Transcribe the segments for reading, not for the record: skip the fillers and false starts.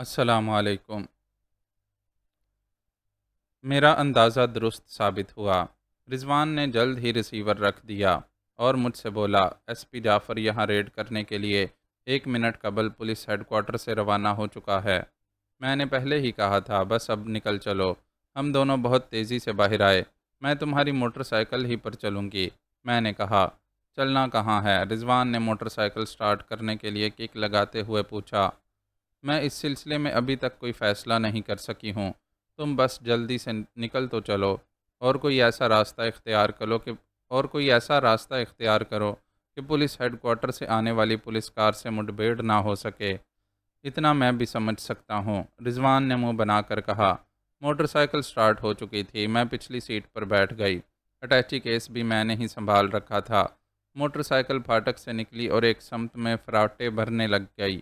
السلام علیکم۔ میرا اندازہ درست ثابت ہوا۔ رضوان نے جلد ہی ریسیور رکھ دیا اور مجھ سے بولا، ایس پی جعفر یہاں ریڈ کرنے کے لیے 1 منٹ قبل پولیس ہیڈ کوارٹر سے روانہ ہو چکا ہے۔ میں نے پہلے ہی کہا تھا، بس اب نکل چلو۔ ہم دونوں بہت تیزی سے باہر آئے۔ میں تمہاری موٹر سائیکل ہی پر چلوں گی، میں نے کہا۔ چلنا کہاں ہے؟ رضوان نے موٹر سائیکل سٹارٹ کرنے کے لیے کک لگاتے ہوئے پوچھا۔ میں اس سلسلے میں ابھی تک کوئی فیصلہ نہیں کر سکی ہوں۔ تم بس جلدی سے نکل تو چلو، اور کوئی ایسا راستہ اختیار کرو کہ پولیس ہیڈ کوارٹر سے آنے والی پولیس کار سے مڈبھیڑ نہ ہو سکے۔ اتنا میں بھی سمجھ سکتا ہوں، رضوان نے منہ بنا کر کہا۔ موٹر سائیکل سٹارٹ ہو چکی تھی۔ میں پچھلی سیٹ پر بیٹھ گئی۔ اٹیچی کیس بھی میں نے ہی سنبھال رکھا تھا۔ موٹر سائیکل پھاٹک سے نکلی اور ایک سمت میں فراٹے بھرنے لگ گئی۔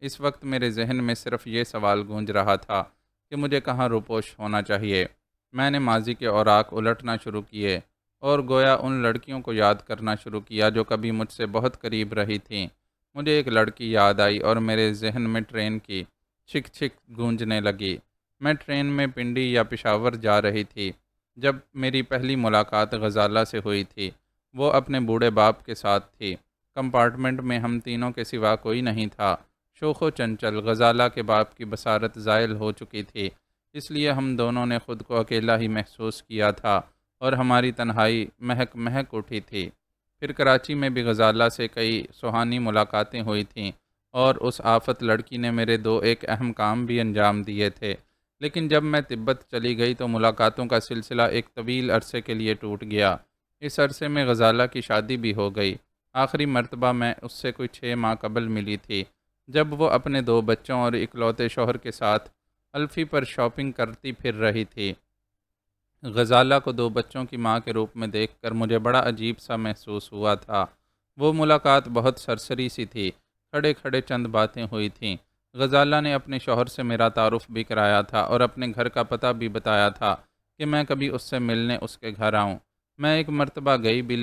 اس وقت میرے ذہن میں صرف یہ سوال گونج رہا تھا کہ مجھے کہاں روپوش ہونا چاہیے۔ میں نے ماضی کے اوراق الٹنا شروع کیے اور گویا ان لڑکیوں کو یاد کرنا شروع کیا جو کبھی مجھ سے بہت قریب رہی تھیں۔ مجھے ایک لڑکی یاد آئی اور میرے ذہن میں ٹرین کی چھک چھک گونجنے لگی۔ میں ٹرین میں پنڈی یا پشاور جا رہی تھی جب میری پہلی ملاقات غزالہ سے ہوئی تھی۔ وہ اپنے بوڑھے باپ کے ساتھ تھی۔ کمپارٹمنٹ میں ہم تینوں کے سوا کوئی نہیں تھا۔ شوخ و چنچل غزالہ کے باپ کی بصارت زائل ہو چکی تھی، اس لیے ہم دونوں نے خود کو اکیلا ہی محسوس کیا تھا اور ہماری تنہائی مہک مہک اٹھی تھی۔ پھر کراچی میں بھی غزالہ سے کئی سہانی ملاقاتیں ہوئی تھیں اور اس آفت لڑکی نے میرے ایک اہم کام بھی انجام دیے تھے، لیکن جب میں تبت چلی گئی تو ملاقاتوں کا سلسلہ ایک طویل عرصے کے لیے ٹوٹ گیا۔ اس عرصے میں غزالہ کی شادی بھی ہو گئی۔ آخری مرتبہ میں اس سے کوئی 6 ماہ قبل ملی تھی، جب وہ اپنے 2 بچوں اور اکلوتے شوہر کے ساتھ الفی پر شاپنگ کرتی پھر رہی تھی۔ غزالہ کو 2 بچوں کی ماں کے روپ میں دیکھ کر مجھے بڑا عجیب سا محسوس ہوا تھا۔ وہ ملاقات بہت سرسری سی تھی۔ کھڑے کھڑے چند باتیں ہوئی تھیں۔ غزالہ نے اپنے شوہر سے میرا تعارف بھی کرایا تھا اور اپنے گھر کا پتہ بھی بتایا تھا کہ میں کبھی اس سے ملنے اس کے گھر آؤں۔ میں ایک مرتبہ گئی بھی،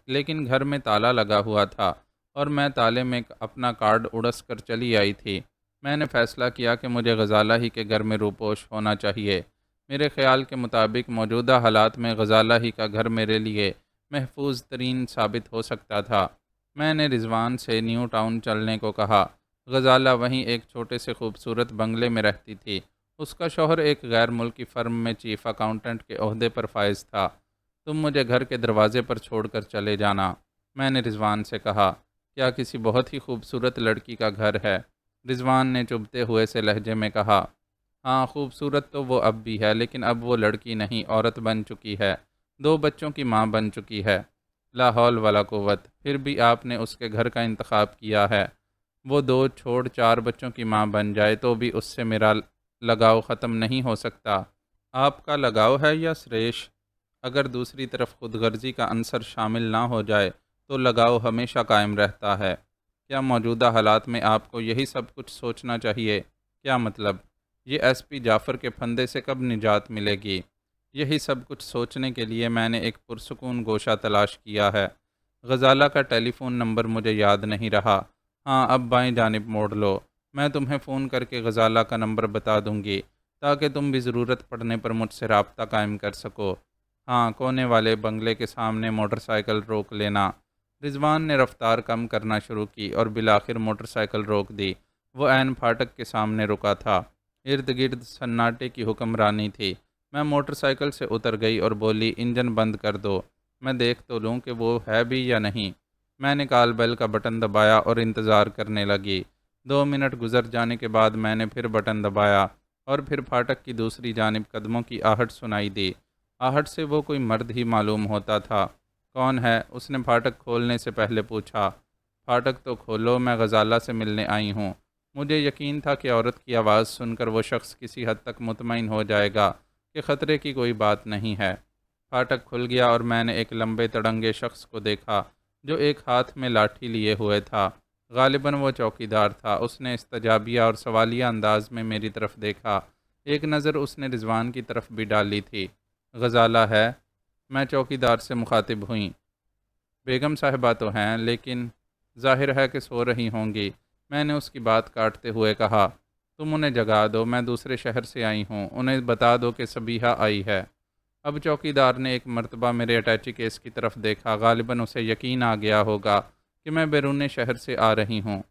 لیکن گھر میں تالا لگا ہوا تھا اور میں تالے میں اپنا کارڈ اڑس کر چلی آئی تھی۔ میں نے فیصلہ کیا کہ مجھے غزالہ ہی کے گھر میں روپوش ہونا چاہیے۔ میرے خیال کے مطابق موجودہ حالات میں غزالہ ہی کا گھر میرے لیے محفوظ ترین ثابت ہو سکتا تھا۔ میں نے رضوان سے نیو ٹاؤن چلنے کو کہا۔ غزالہ وہیں ایک چھوٹے سے خوبصورت بنگلے میں رہتی تھی۔ اس کا شوہر ایک غیر ملکی فرم میں چیف اکاؤنٹنٹ کے عہدے پر فائز تھا۔ تم مجھے گھر کے دروازے پر چھوڑ کر چلے جانا، میں نے رضوان سے کہا۔ کیا کسی بہت ہی خوبصورت لڑکی کا گھر ہے؟ رضوان نے چبھتے ہوئے سے لہجے میں کہا۔ ہاں، خوبصورت تو وہ اب بھی ہے، لیکن اب وہ لڑکی نہیں، عورت بن چکی ہے۔ 2 بچوں کی ماں بن چکی ہے۔ لا حول ولا قوت! پھر بھی آپ نے اس کے گھر کا انتخاب کیا ہے۔ وہ 2 چھوڑ 4 بچوں کی ماں بن جائے تو بھی اس سے میرا لگاؤ ختم نہیں ہو سکتا۔ آپ کا لگاؤ ہے یا سریش؟ اگر دوسری طرف خود غرضی کا عنصر شامل نہ ہو جائے تو لگاؤ ہمیشہ قائم رہتا ہے۔ کیا موجودہ حالات میں آپ کو یہی سب کچھ سوچنا چاہیے؟ کیا مطلب؟ یہ ایس پی جعفر کے پھندے سے کب نجات ملے گی؟ یہی سب کچھ سوچنے کے لیے میں نے ایک پرسکون گوشہ تلاش کیا ہے۔ غزالہ کا ٹیلی فون نمبر مجھے یاد نہیں رہا۔ ہاں، اب بائیں جانب موڑ لو۔ میں تمہیں فون کر کے غزالہ کا نمبر بتا دوں گی تاکہ تم بھی ضرورت پڑنے پر مجھ سے رابطہ قائم کر سکو۔ ہاں، کونے والے بنگلے کے سامنے موٹر سائیکل روک لینا۔ رضوان نے رفتار کم کرنا شروع کی اور بالآخر موٹر سائیکل روک دی۔ وہ عین پھاٹک کے سامنے رکا تھا۔ ارد گرد سناٹے کی حکمرانی تھی۔ میں موٹر سائیکل سے اتر گئی اور بولی، انجن بند کر دو، میں دیکھ تو لوں کہ وہ ہے بھی یا نہیں۔ میں نے کال بیل کا بٹن دبایا اور انتظار کرنے لگی۔ 2 منٹ گزر جانے کے بعد میں نے پھر بٹن دبایا اور پھر پھاٹک کی دوسری جانب قدموں کی آہٹ سنائی دی۔ آہٹ سے وہ کوئی مرد ہی معلوم ہوتا تھا۔ کون ہے؟ اس نے پھاٹک کھولنے سے پہلے پوچھا۔ پھاٹک تو کھولو، میں غزالہ سے ملنے آئی ہوں۔ مجھے یقین تھا کہ عورت کی آواز سن کر وہ شخص کسی حد تک مطمئن ہو جائے گا کہ خطرے کی کوئی بات نہیں ہے۔ پھاٹک کھل گیا اور میں نے ایک لمبے تڑنگے شخص کو دیکھا جو ایک ہاتھ میں لاٹھی لیے ہوئے تھا۔ غالباً وہ چوکیدار تھا۔ اس نے استجابیہ اور سوالیہ انداز میں میری طرف دیکھا۔ ایک نظر اس نے رضوان کی طرف بھی ڈالی تھی۔ غزالہ ہے؟ میں چوکیدار سے مخاطب ہوئی۔ بیگم صاحبہ تو ہیں، لیکن ظاہر ہے کہ سو رہی ہوں گی۔ میں نے اس کی بات کاٹتے ہوئے کہا، تم انہیں جگا دو، میں دوسرے شہر سے آئی ہوں، انہیں بتا دو کہ صبیحہ آئی ہے۔ اب چوکیدار نے ایک مرتبہ میرے اٹیچی کیس کی طرف دیکھا، غالباً اسے یقین آ گیا ہوگا کہ میں بیرون شہر سے آ رہی ہوں۔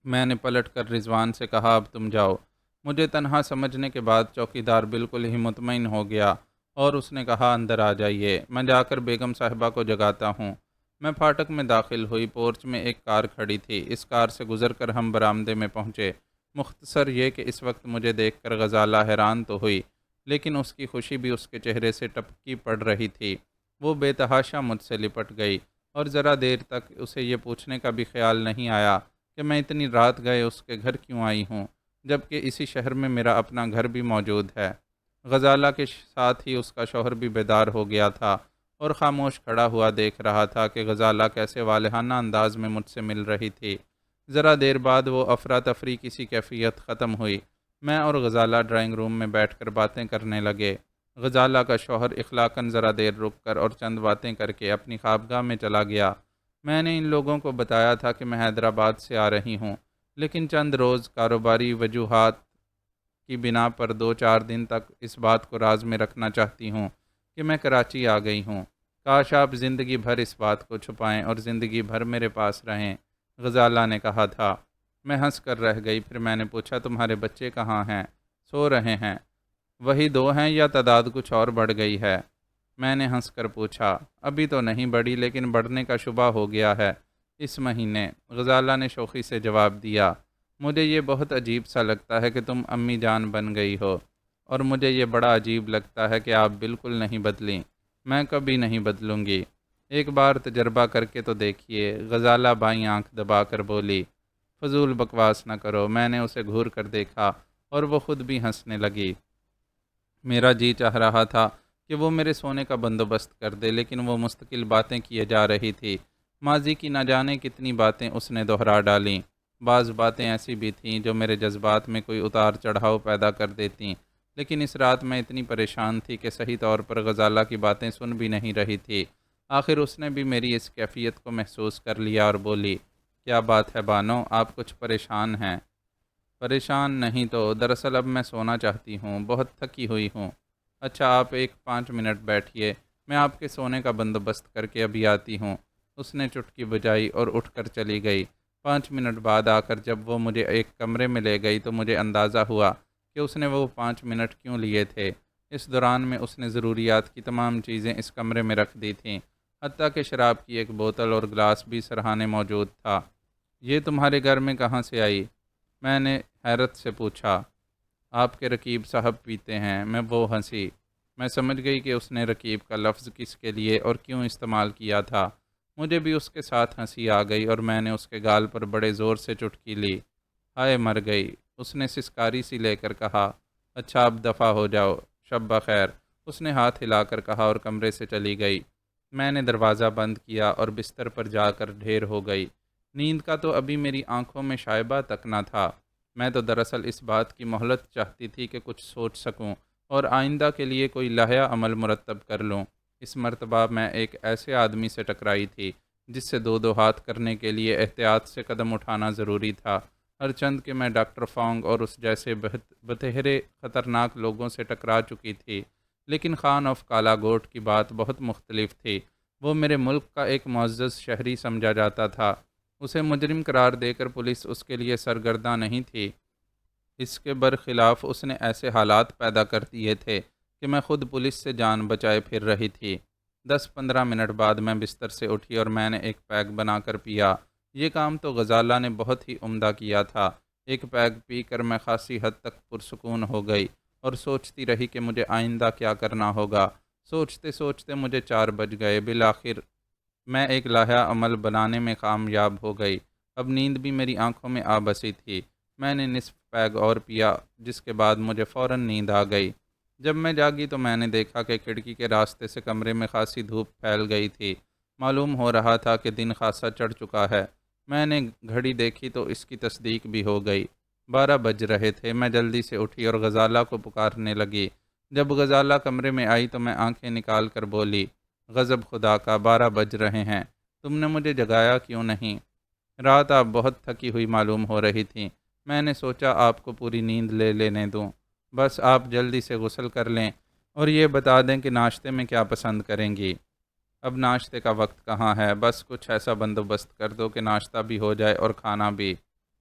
میں نے پلٹ کر رضوان سے کہا، اب تم جاؤ۔ مجھے تنہا سمجھنے کے بعد چوکیدار بالکل ہی مطمئن ہو گیا اور اس نے کہا، اندر آ جائیے، میں جا کر بیگم صاحبہ کو جگاتا ہوں۔ میں پھاٹک میں داخل ہوئی، پورچ میں ایک کار کھڑی تھی، اس کار سے گزر کر ہم برآمدے میں پہنچے۔ مختصر یہ کہ اس وقت مجھے دیکھ کر غزالہ حیران تو ہوئی، لیکن اس کی خوشی بھی اس کے چہرے سے ٹپکی پڑ رہی تھی۔ وہ بے تحاشا مجھ سے لپٹ گئی اور ذرا دیر تک اسے یہ پوچھنے کا بھی خیال نہیں آیا کہ میں اتنی رات گئے اس کے گھر کیوں آئی ہوں، جبکہ اسی شہر میں میرا اپنا گھر بھی موجود ہے۔ غزالہ کے ساتھ ہی اس کا شوہر بھی بیدار ہو گیا تھا اور خاموش کھڑا ہوا دیکھ رہا تھا کہ غزالہ کیسے والہانہ انداز میں مجھ سے مل رہی تھی۔ ذرا دیر بعد وہ افراتفری کسی کیفیت ختم ہوئی۔ میں اور غزالہ ڈرائنگ روم میں بیٹھ کر باتیں کرنے لگے۔ غزالہ کا شوہر اخلاقاً ذرا دیر رک کر اور چند باتیں کر کے اپنی خوابگاہ میں چلا گیا۔ میں نے ان لوگوں کو بتایا تھا کہ میں حیدرآباد سے آ رہی ہوں، لیکن چند روز کاروباری وجوہات کی بنا پر 2-4 دن تک اس بات کو راز میں رکھنا چاہتی ہوں کہ میں کراچی آ گئی ہوں۔ کاش آپ زندگی بھر اس بات کو چھپائیں اور زندگی بھر میرے پاس رہیں، غزالہ نے کہا تھا۔ میں ہنس کر رہ گئی۔ پھر میں نے پوچھا، تمہارے بچے کہاں ہیں؟ سو رہے ہیں؟ وہی 2 ہیں یا تعداد کچھ اور بڑھ گئی ہے؟ میں نے ہنس کر پوچھا۔ ابھی تو نہیں بڑھی، لیکن بڑھنے کا شبہ ہو گیا ہے اس مہینے، غزالہ نے شوخی سے جواب دیا۔ مجھے یہ بہت عجیب سا لگتا ہے کہ تم امی جان بن گئی ہو، اور مجھے یہ بڑا عجیب لگتا ہے کہ آپ بالکل نہیں بدلیں۔ میں کبھی نہیں بدلوں گی۔ ایک بار تجربہ کر کے تو دیکھیے، غزالہ بائیں آنکھ دبا کر بولی۔ فضول بکواس نہ کرو۔ میں نے اسے گھور کر دیکھا اور وہ خود بھی ہنسنے لگی۔ میرا جی چاہ رہا تھا کہ وہ میرے سونے کا بندوبست کر دے، لیکن وہ مستقل باتیں کیے جا رہی تھی۔ ماضی کی نہ جانے کتنی باتیں اس نے دہرا ڈالیں۔ بعض باتیں ایسی بھی تھیں جو میرے جذبات میں کوئی اتار چڑھاؤ پیدا کر دیتیں، لیکن اس رات میں اتنی پریشان تھی کہ صحیح طور پر غزالہ کی باتیں سن بھی نہیں رہی تھی۔ آخر اس نے بھی میری اس کیفیت کو محسوس کر لیا اور بولی، کیا بات ہے بانو، آپ کچھ پریشان ہیں؟ پریشان نہیں تو دراصل اب میں سونا چاہتی ہوں، بہت تھکی ہوئی ہوں۔ اچھا، آپ 5 منٹ بیٹھیے، میں آپ کے سونے کا بندوبست کر کے ابھی آتی ہوں۔ اس نے چٹکی بجائی اور اٹھ کر چلی گئی۔ 5 منٹ بعد آ کر جب وہ مجھے ایک کمرے میں لے گئی تو مجھے اندازہ ہوا کہ اس نے وہ 5 منٹ کیوں لیے تھے۔ اس دوران میں اس نے ضروریات کی تمام چیزیں اس کمرے میں رکھ دی تھیں، حتیٰ کہ شراب کی ایک بوتل اور گلاس بھی سرہانے موجود تھا۔ یہ تمہارے گھر میں کہاں سے آئی؟ میں نے حیرت سے پوچھا۔ آپ کے رقیب صاحب پیتے ہیں، میں وہ ہنسی۔ میں سمجھ گئی کہ اس نے رقیب کا لفظ کس کے لیے اور کیوں استعمال کیا تھا۔ مجھے بھی اس کے ساتھ ہنسی آ گئی اور میں نے اس کے گال پر بڑے زور سے چٹکی لی۔ ہائے مر گئی، اس نے سسکاری سی لے کر کہا۔ اچھا اب دفع ہو جاؤ، شب بخیر، اس نے ہاتھ ہلا کر کہا اور کمرے سے چلی گئی۔ میں نے دروازہ بند کیا اور بستر پر جا کر ڈھیر ہو گئی۔ نیند کا تو ابھی میری آنکھوں میں شائبہ تک نہ تھا۔ میں تو دراصل اس بات کی مہلت چاہتی تھی کہ کچھ سوچ سکوں اور آئندہ کے لیے کوئی لائحہ عمل مرتب کر لوں۔ اس مرتبہ میں ایک ایسے آدمی سے ٹکرائی تھی جس سے 2 ہاتھ کرنے کے لیے احتیاط سے قدم اٹھانا ضروری تھا۔ ہر چند کہ میں ڈاکٹر فونگ اور اس جیسے بتہرے خطرناک لوگوں سے ٹکرا چکی تھی، لیکن خان آف کالا گوٹ کی بات بہت مختلف تھی۔ وہ میرے ملک کا ایک معزز شہری سمجھا جاتا تھا۔ اسے مجرم قرار دے کر پولیس اس کے لیے سرگرداں نہیں تھی۔ اس کے برخلاف اس نے ایسے حالات پیدا کر دیے تھے کہ میں خود پولیس سے جان بچائے پھر رہی تھی۔ 10-15 منٹ بعد میں بستر سے اٹھی اور میں نے ایک پیگ بنا کر پیا۔ یہ کام تو غزالہ نے بہت ہی عمدہ کیا تھا۔ ایک پیگ پی کر میں خاصی حد تک پرسکون ہو گئی اور سوچتی رہی کہ مجھے آئندہ کیا کرنا ہوگا۔ سوچتے سوچتے مجھے 4 بج گئے۔ بالآخر میں ایک لائحہ عمل بنانے میں کامیاب ہو گئی۔ اب نیند بھی میری آنکھوں میں آ بسی تھی۔ میں نے نصف پیگ اور پیا، جس کے بعد مجھے فوراً نیند آ گئی۔ جب میں جاگی تو میں نے دیکھا کہ کھڑکی کے راستے سے کمرے میں خاصی دھوپ پھیل گئی تھی۔ معلوم ہو رہا تھا کہ دن خاصا چڑھ چکا ہے۔ میں نے گھڑی دیکھی تو اس کی تصدیق بھی ہو گئی۔ 12 بج رہے تھے۔ میں جلدی سے اٹھی اور غزالہ کو پکارنے لگی۔ جب غزالہ کمرے میں آئی تو میں آنکھیں نکال کر بولی، غضب خدا کا، 12 بج رہے ہیں، تم نے مجھے جگایا کیوں نہیں؟ رات آپ بہت تھکی ہوئی معلوم ہو رہی تھیں، میں نے سوچا آپ کو پوری نیند لے لینے دوں۔ بس آپ جلدی سے غسل کر لیں اور یہ بتا دیں کہ ناشتے میں کیا پسند کریں گی۔ اب ناشتے کا وقت کہاں ہے، بس کچھ ایسا بندوبست کر دو کہ ناشتہ بھی ہو جائے اور کھانا بھی۔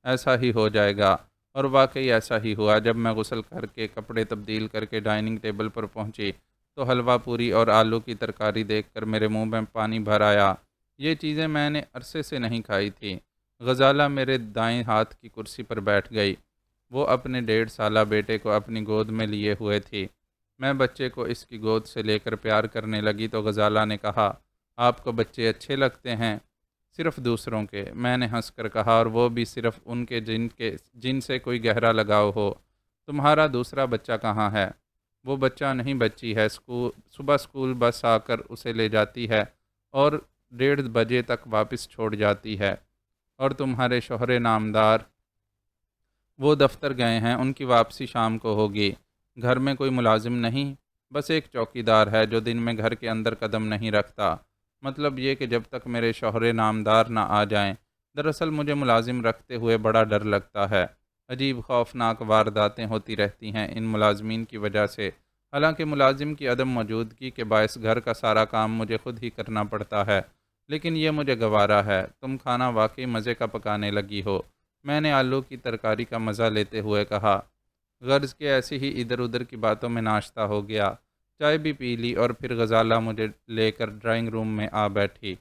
ایسا ہی ہو جائے گا۔ اور واقعی ایسا ہی ہوا۔ جب میں غسل کر کے کپڑے تبدیل کر کے ڈائننگ ٹیبل پر پہنچی تو حلوہ پوری اور آلو کی ترکاری دیکھ کر میرے منہ میں پانی بھر آیا۔ یہ چیزیں میں نے عرصے سے نہیں کھائی تھی۔ غزالہ میرے دائیں ہاتھ کی کرسی پر بیٹھ گئی۔ وہ اپنے 1.5 سالہ بیٹے کو اپنی گود میں لیے ہوئے تھی۔ میں بچے کو اس کی گود سے لے کر پیار کرنے لگی تو غزالہ نے کہا، آپ کو بچے اچھے لگتے ہیں؟ صرف دوسروں کے، میں نے ہنس کر کہا، اور وہ بھی صرف ان کے جن سے کوئی گہرا لگاؤ ہو۔ تمہارا دوسرا بچہ کہاں ہے؟ وہ بچہ نہیں بچی ہے، صبح اسکول بس آ کر اسے لے جاتی ہے اور 1:30 بجے تک واپس چھوڑ جاتی ہے۔ اور تمہارے شوہر نامدار؟ وہ دفتر گئے ہیں، ان کی واپسی شام کو ہوگی۔ گھر میں کوئی ملازم نہیں؟ بس ایک چوکیدار ہے جو دن میں گھر کے اندر قدم نہیں رکھتا۔ مطلب یہ کہ جب تک میرے شوہر نامدار نہ آ جائیں۔ دراصل مجھے ملازم رکھتے ہوئے بڑا ڈر لگتا ہے۔ عجیب خوفناک وارداتیں ہوتی رہتی ہیں ان ملازمین کی وجہ سے۔ حالانکہ ملازم کی عدم موجودگی کے باعث گھر کا سارا کام مجھے خود ہی کرنا پڑتا ہے، لیکن یہ مجھے گوارا ہے۔ تم کھانا واقعی مزے کا پکانے لگی ہو، میں نے آلو کی ترکاری کا مزہ لیتے ہوئے کہا۔ غرض کہ ایسی ہی ادھر ادھر کی باتوں میں ناشتہ ہو گیا، چائے بھی پی لی، اور پھر غزالہ مجھے لے کر ڈرائنگ روم میں آ بیٹھی۔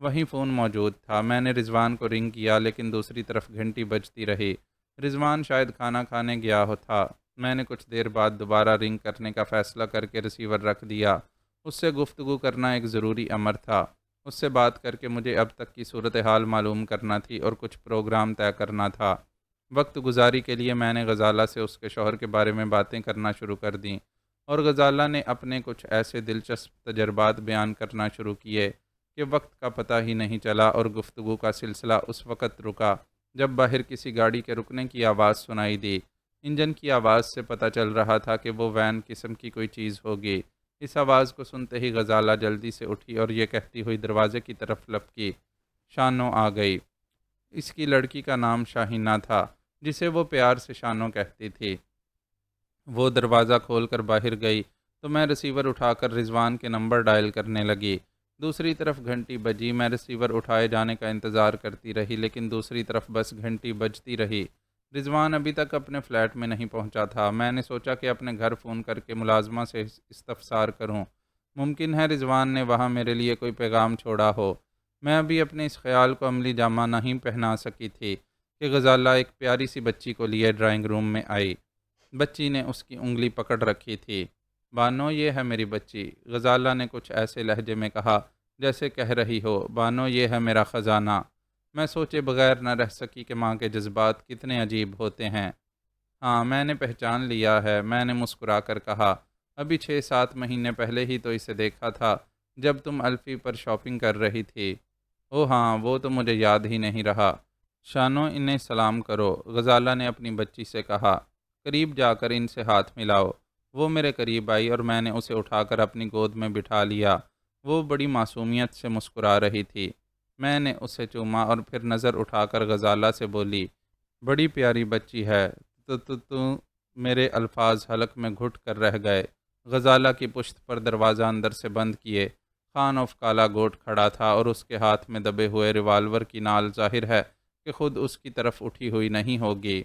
وہیں فون موجود تھا۔ میں نے رضوان کو رنگ کیا لیکن دوسری طرف گھنٹی بجتی رہی۔ رضوان شاید کھانا کھانے گیا ہو تھا۔ میں نے کچھ دیر بعد دوبارہ رنگ کرنے کا فیصلہ کر کے ریسیور رکھ دیا۔ اس سے گفتگو کرنا ایک ضروری امر تھا۔ اس سے بات کر کے مجھے اب تک کی صورتحال معلوم کرنا تھی اور کچھ پروگرام طے کرنا تھا۔ وقت گزاری کے لیے میں نے غزالہ سے اس کے شوہر کے بارے میں باتیں کرنا شروع کر دیں، اور غزالہ نے اپنے کچھ ایسے دلچسپ تجربات بیان کرنا شروع کیے کہ وقت کا پتہ ہی نہیں چلا، اور گفتگو کا سلسلہ اس وقت رکا جب باہر کسی گاڑی کے رکنے کی آواز سنائی دی۔ انجن کی آواز سے پتہ چل رہا تھا کہ وہ وین قسم کی کوئی چیز ہوگی۔ اس آواز کو سنتے ہی غزالہ جلدی سے اٹھی اور یہ کہتی ہوئی دروازے کی طرف لپکی۔ شانو آ گئی۔ اس کی لڑکی کا نام شاہینہ تھا، جسے وہ پیار سے شانو کہتی تھی۔ وہ دروازہ کھول کر باہر گئی تو میں ریسیور اٹھا کر رضوان کے نمبر ڈائل کرنے لگی۔ دوسری طرف گھنٹی بجی۔ میں ریسیور اٹھائے جانے کا انتظار کرتی رہی، لیکن دوسری طرف بس گھنٹی بجتی رہی۔ رضوان ابھی تک اپنے فلیٹ میں نہیں پہنچا تھا۔ میں نے سوچا کہ اپنے گھر فون کر کے ملازمہ سے استفسار کروں۔ ممکن ہے رضوان نے وہاں میرے لیے کوئی پیغام چھوڑا ہو۔ میں ابھی اپنے اس خیال کو عملی جامہ نہیں پہنا سکی تھی کہ غزالہ ایک پیاری سی بچی کو لیے ڈرائنگ روم میں آئی۔ بچی نے اس کی انگلی پکڑ رکھی تھی۔ بانو، یہ ہے میری بچی، غزالہ نے کچھ ایسے لہجے میں کہا جیسے کہہ رہی ہو، بانو یہ ہے میرا خزانہ۔ میں سوچے بغیر نہ رہ سکی کہ ماں کے جذبات کتنے عجیب ہوتے ہیں۔ ہاں، میں نے پہچان لیا ہے، میں نے مسکرا کر کہا۔ ابھی 6-7 مہینے پہلے ہی تو اسے دیکھا تھا جب تم الفی پر شاپنگ کر رہی تھی۔ او ہاں، وہ تو مجھے یاد ہی نہیں رہا۔ شانو، انہیں سلام کرو، غزالہ نے اپنی بچی سے کہا۔ قریب جا کر ان سے ہاتھ ملاؤ۔ وہ میرے قریب آئی اور میں نے اسے اٹھا کر اپنی گود میں بٹھا لیا۔ وہ بڑی معصومیت سے مسکرا رہی تھی۔ میں نے اسے چوما اور پھر نظر اٹھا کر غزالہ سے بولی، بڑی پیاری بچی ہے۔ تو میرے الفاظ حلق میں گھٹ کر رہ گئے۔ غزالہ کی پشت پر دروازہ اندر سے بند کیے خان آف کالا گوٹ کھڑا تھا، اور اس کے ہاتھ میں دبے ہوئے ریوالور کی نال ظاہر ہے کہ خود اس کی طرف اٹھی ہوئی نہیں ہوگی۔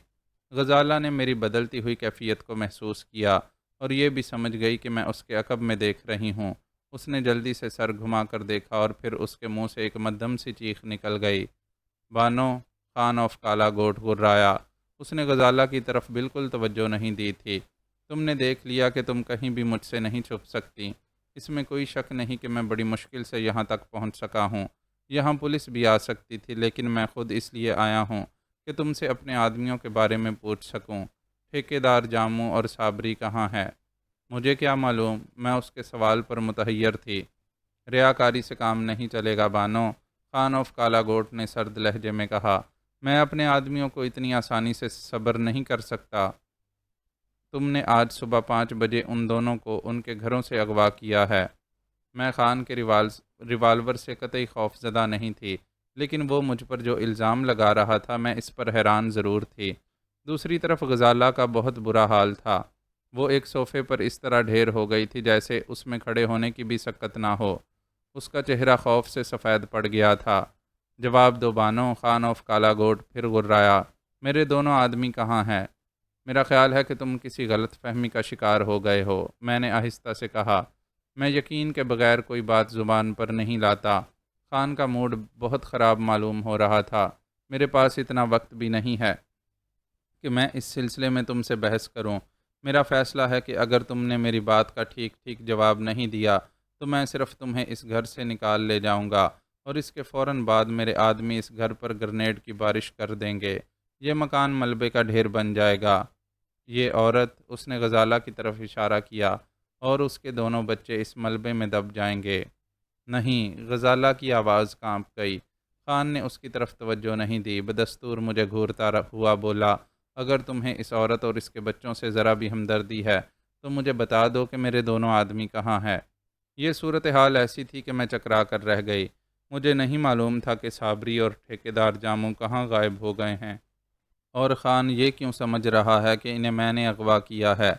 غزالہ نے میری بدلتی ہوئی کیفیت کو محسوس کیا اور یہ بھی سمجھ گئی کہ میں اس کے عقب میں دیکھ رہی ہوں۔ اس نے جلدی سے سر گھما کر دیکھا اور پھر اس کے منہ سے ایک مدھم سی چیخ نکل گئی۔ بانو، خان آف کالا گوٹ گرایا۔ اس نے غزالہ کی طرف بالکل توجہ نہیں دی تھی۔ تم نے دیکھ لیا کہ تم کہیں بھی مجھ سے نہیں چھپ سکتی۔ اس میں کوئی شک نہیں کہ میں بڑی مشکل سے یہاں تک پہنچ سکا ہوں۔ یہاں پولیس بھی آ سکتی تھی، لیکن میں خود اس لیے آیا ہوں کہ تم سے اپنے آدمیوں کے بارے میں پوچھ سکوں۔ ٹھیکیدار جاموں اور صابری کہاں ہے؟ مجھے کیا معلوم؟ میں اس کے سوال پر متحیر تھی۔ ریاکاری سے کام نہیں چلے گا بانو، خان آف کالا گوٹ نے سرد لہجے میں کہا۔ میں اپنے آدمیوں کو اتنی آسانی سے صبر نہیں کر سکتا۔ تم نے آج صبح 5 بجے ان دونوں کو ان کے گھروں سے اغوا کیا ہے۔ میں خان کے ریوالور سے قطعی خوف زدہ نہیں تھی، لیکن وہ مجھ پر جو الزام لگا رہا تھا میں اس پر حیران ضرور تھی۔ دوسری طرف غزالہ کا بہت برا حال تھا۔ وہ ایک صوفے پر اس طرح ڈھیر ہو گئی تھی جیسے اس میں کھڑے ہونے کی بھی سکت نہ ہو۔ اس کا چہرہ خوف سے سفید پڑ گیا تھا۔ جواب دو بانو، خان آف کالا گوٹ پھر غرایا۔ میرے دونوں آدمی کہاں ہیں؟ میرا خیال ہے کہ تم کسی غلط فہمی کا شکار ہو گئے ہو، میں نے آہستہ سے کہا۔ میں یقین کے بغیر کوئی بات زبان پر نہیں لاتا۔ خان کا موڈ بہت خراب معلوم ہو رہا تھا۔ میرے پاس اتنا وقت بھی نہیں ہے کہ میں اس سلسلے میں تم سے بحث کروں۔ میرا فیصلہ ہے کہ اگر تم نے میری بات کا ٹھیک ٹھیک جواب نہیں دیا تو میں صرف تمہیں اس گھر سے نکال لے جاؤں گا، اور اس کے فوراً بعد میرے آدمی اس گھر پر گرنیڈ کی بارش کر دیں گے۔ یہ مکان ملبے کا ڈھیر بن جائے گا۔ یہ عورت، اس نے غزالہ کی طرف اشارہ کیا، اور اس کے دونوں بچے اس ملبے میں دب جائیں گے۔ نہیں، غزالہ کی آواز کانپ گئی۔ خان نے اس کی طرف توجہ نہیں دی، بدستور مجھے گھورتا ہوا بولا، اگر تمہیں اس عورت اور اس کے بچوں سے ذرا بھی ہمدردی ہے تو مجھے بتا دو کہ میرے دونوں آدمی کہاں ہیں۔ یہ صورتحال ایسی تھی کہ میں چکرا کر رہ گئی۔ مجھے نہیں معلوم تھا کہ صابری اور ٹھیکیدار جاموں کہاں غائب ہو گئے ہیں، اور خان یہ کیوں سمجھ رہا ہے کہ انہیں میں نے اغوا کیا ہے۔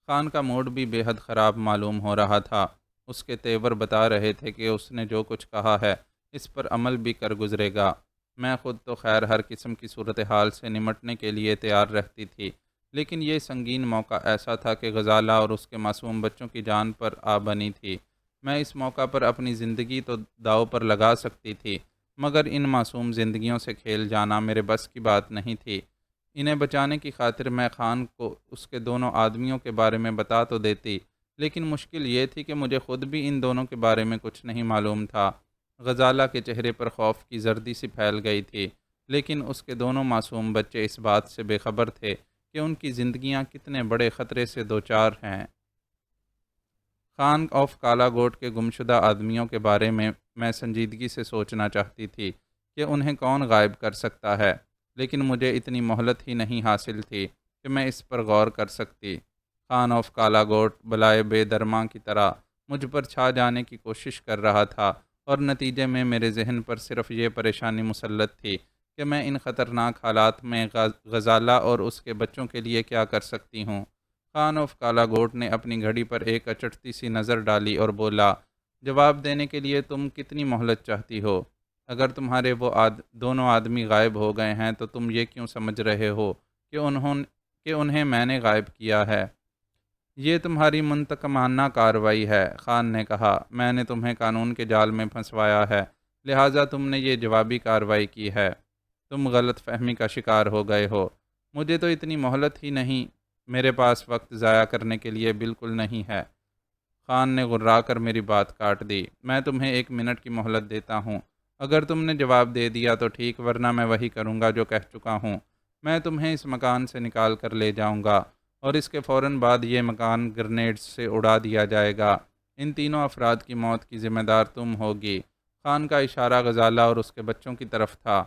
خان کا موڈ بھی بے حد خراب معلوم ہو رہا تھا۔ اس کے تیور بتا رہے تھے کہ اس نے جو کچھ کہا ہے اس پر عمل بھی کر گزرے گا۔ میں خود تو خیر ہر قسم کی صورتحال سے نمٹنے کے لیے تیار رہتی تھی، لیکن یہ سنگین موقع ایسا تھا کہ غزالہ اور اس کے معصوم بچوں کی جان پر آ بنی تھی۔ میں اس موقع پر اپنی زندگی تو داؤ پر لگا سکتی تھی، مگر ان معصوم زندگیوں سے کھیل جانا میرے بس کی بات نہیں تھی۔ انہیں بچانے کی خاطر میں خان کو اس کے دونوں آدمیوں کے بارے میں بتا تو دیتی، لیکن مشکل یہ تھی کہ مجھے خود بھی ان دونوں کے بارے میں کچھ نہیں معلوم تھا۔ غزالہ کے چہرے پر خوف کی زردی سی پھیل گئی تھی، لیکن اس کے دونوں معصوم بچے اس بات سے بے خبر تھے کہ ان کی زندگیاں کتنے بڑے خطرے سے دوچار ہیں۔ خان آف کالا گوٹ کے گمشدہ آدمیوں کے بارے میں سنجیدگی سے سوچنا چاہتی تھی کہ انہیں کون غائب کر سکتا ہے، لیکن مجھے اتنی مہلت ہی نہیں حاصل تھی کہ میں اس پر غور کر سکتی۔ خان آف کالا گوٹ بلائے بے درماں کی طرح مجھ پر چھا جانے کی کوشش کر رہا تھا، اور نتیجے میں میرے ذہن پر صرف یہ پریشانی مسلط تھی کہ میں ان خطرناک حالات میں غزالہ اور اس کے بچوں کے لیے کیا کر سکتی ہوں۔ خان آف کالا گوٹ نے اپنی گھڑی پر ایک اچٹتی سی نظر ڈالی اور بولا، جواب دینے کے لیے تم کتنی مہلت چاہتی ہو؟ اگر تمہارے وہ دونوں آدمی غائب ہو گئے ہیں تو تم یہ کیوں سمجھ رہے ہو کہ انہیں میں نے غائب کیا ہے؟ یہ تمہاری منتقمانہ کارروائی ہے، خان نے کہا۔ میں نے تمہیں قانون کے جال میں پھنسوایا ہے، لہٰذا تم نے یہ جوابی کارروائی کی ہے۔ تم غلط فہمی کا شکار ہو گئے ہو۔ مجھے تو اتنی مہلت ہی نہیں، میرے پاس وقت ضائع کرنے کے لیے بالکل نہیں ہے۔ خان نے غرا کر میری بات کاٹ دی۔ میں تمہیں 1 منٹ کی مہلت دیتا ہوں۔ اگر تم نے جواب دے دیا تو ٹھیک، ورنہ میں وہی کروں گا جو کہہ چکا ہوں۔ میں تمہیں اس مکان سے نکال کر لے جاؤں گا، اور اس کے فوراً بعد یہ مکان گرنیڈ سے اڑا دیا جائے گا۔ ان تینوں افراد کی موت کی ذمہ دار تم ہوگی۔ خان کا اشارہ غزالہ اور اس کے بچوں کی طرف تھا۔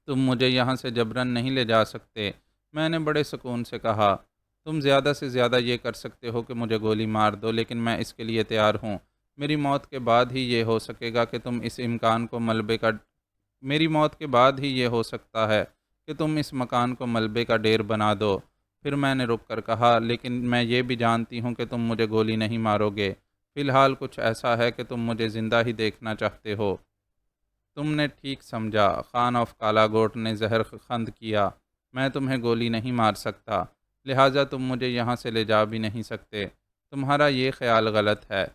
تم مجھے یہاں سے جبراً نہیں لے جا سکتے، میں نے بڑے سکون سے کہا۔ تم زیادہ سے زیادہ یہ کر سکتے ہو کہ مجھے گولی مار دو، لیکن میں اس کے لیے تیار ہوں۔ میری موت کے بعد ہی یہ ہو سکے گا کہ تم اس امکان کو ملبے کا میری موت کے بعد ہی یہ ہو سکتا ہے کہ تم اس مکان کو ملبے کا ڈیر بنا دو۔ پھر میں نے رک کر کہا، لیکن میں یہ بھی جانتی ہوں کہ تم مجھے گولی نہیں مارو گے۔ فی الحال کچھ ایسا ہے کہ تم مجھے زندہ ہی دیکھنا چاہتے ہو۔ تم نے ٹھیک سمجھا، خان آف کالا گوٹ نے زہر خند کیا۔ میں تمہیں گولی نہیں مار سکتا، لہٰذا تم مجھے یہاں سے لے جا بھی نہیں سکتے۔ تمہارا یہ خیال غلط ہے۔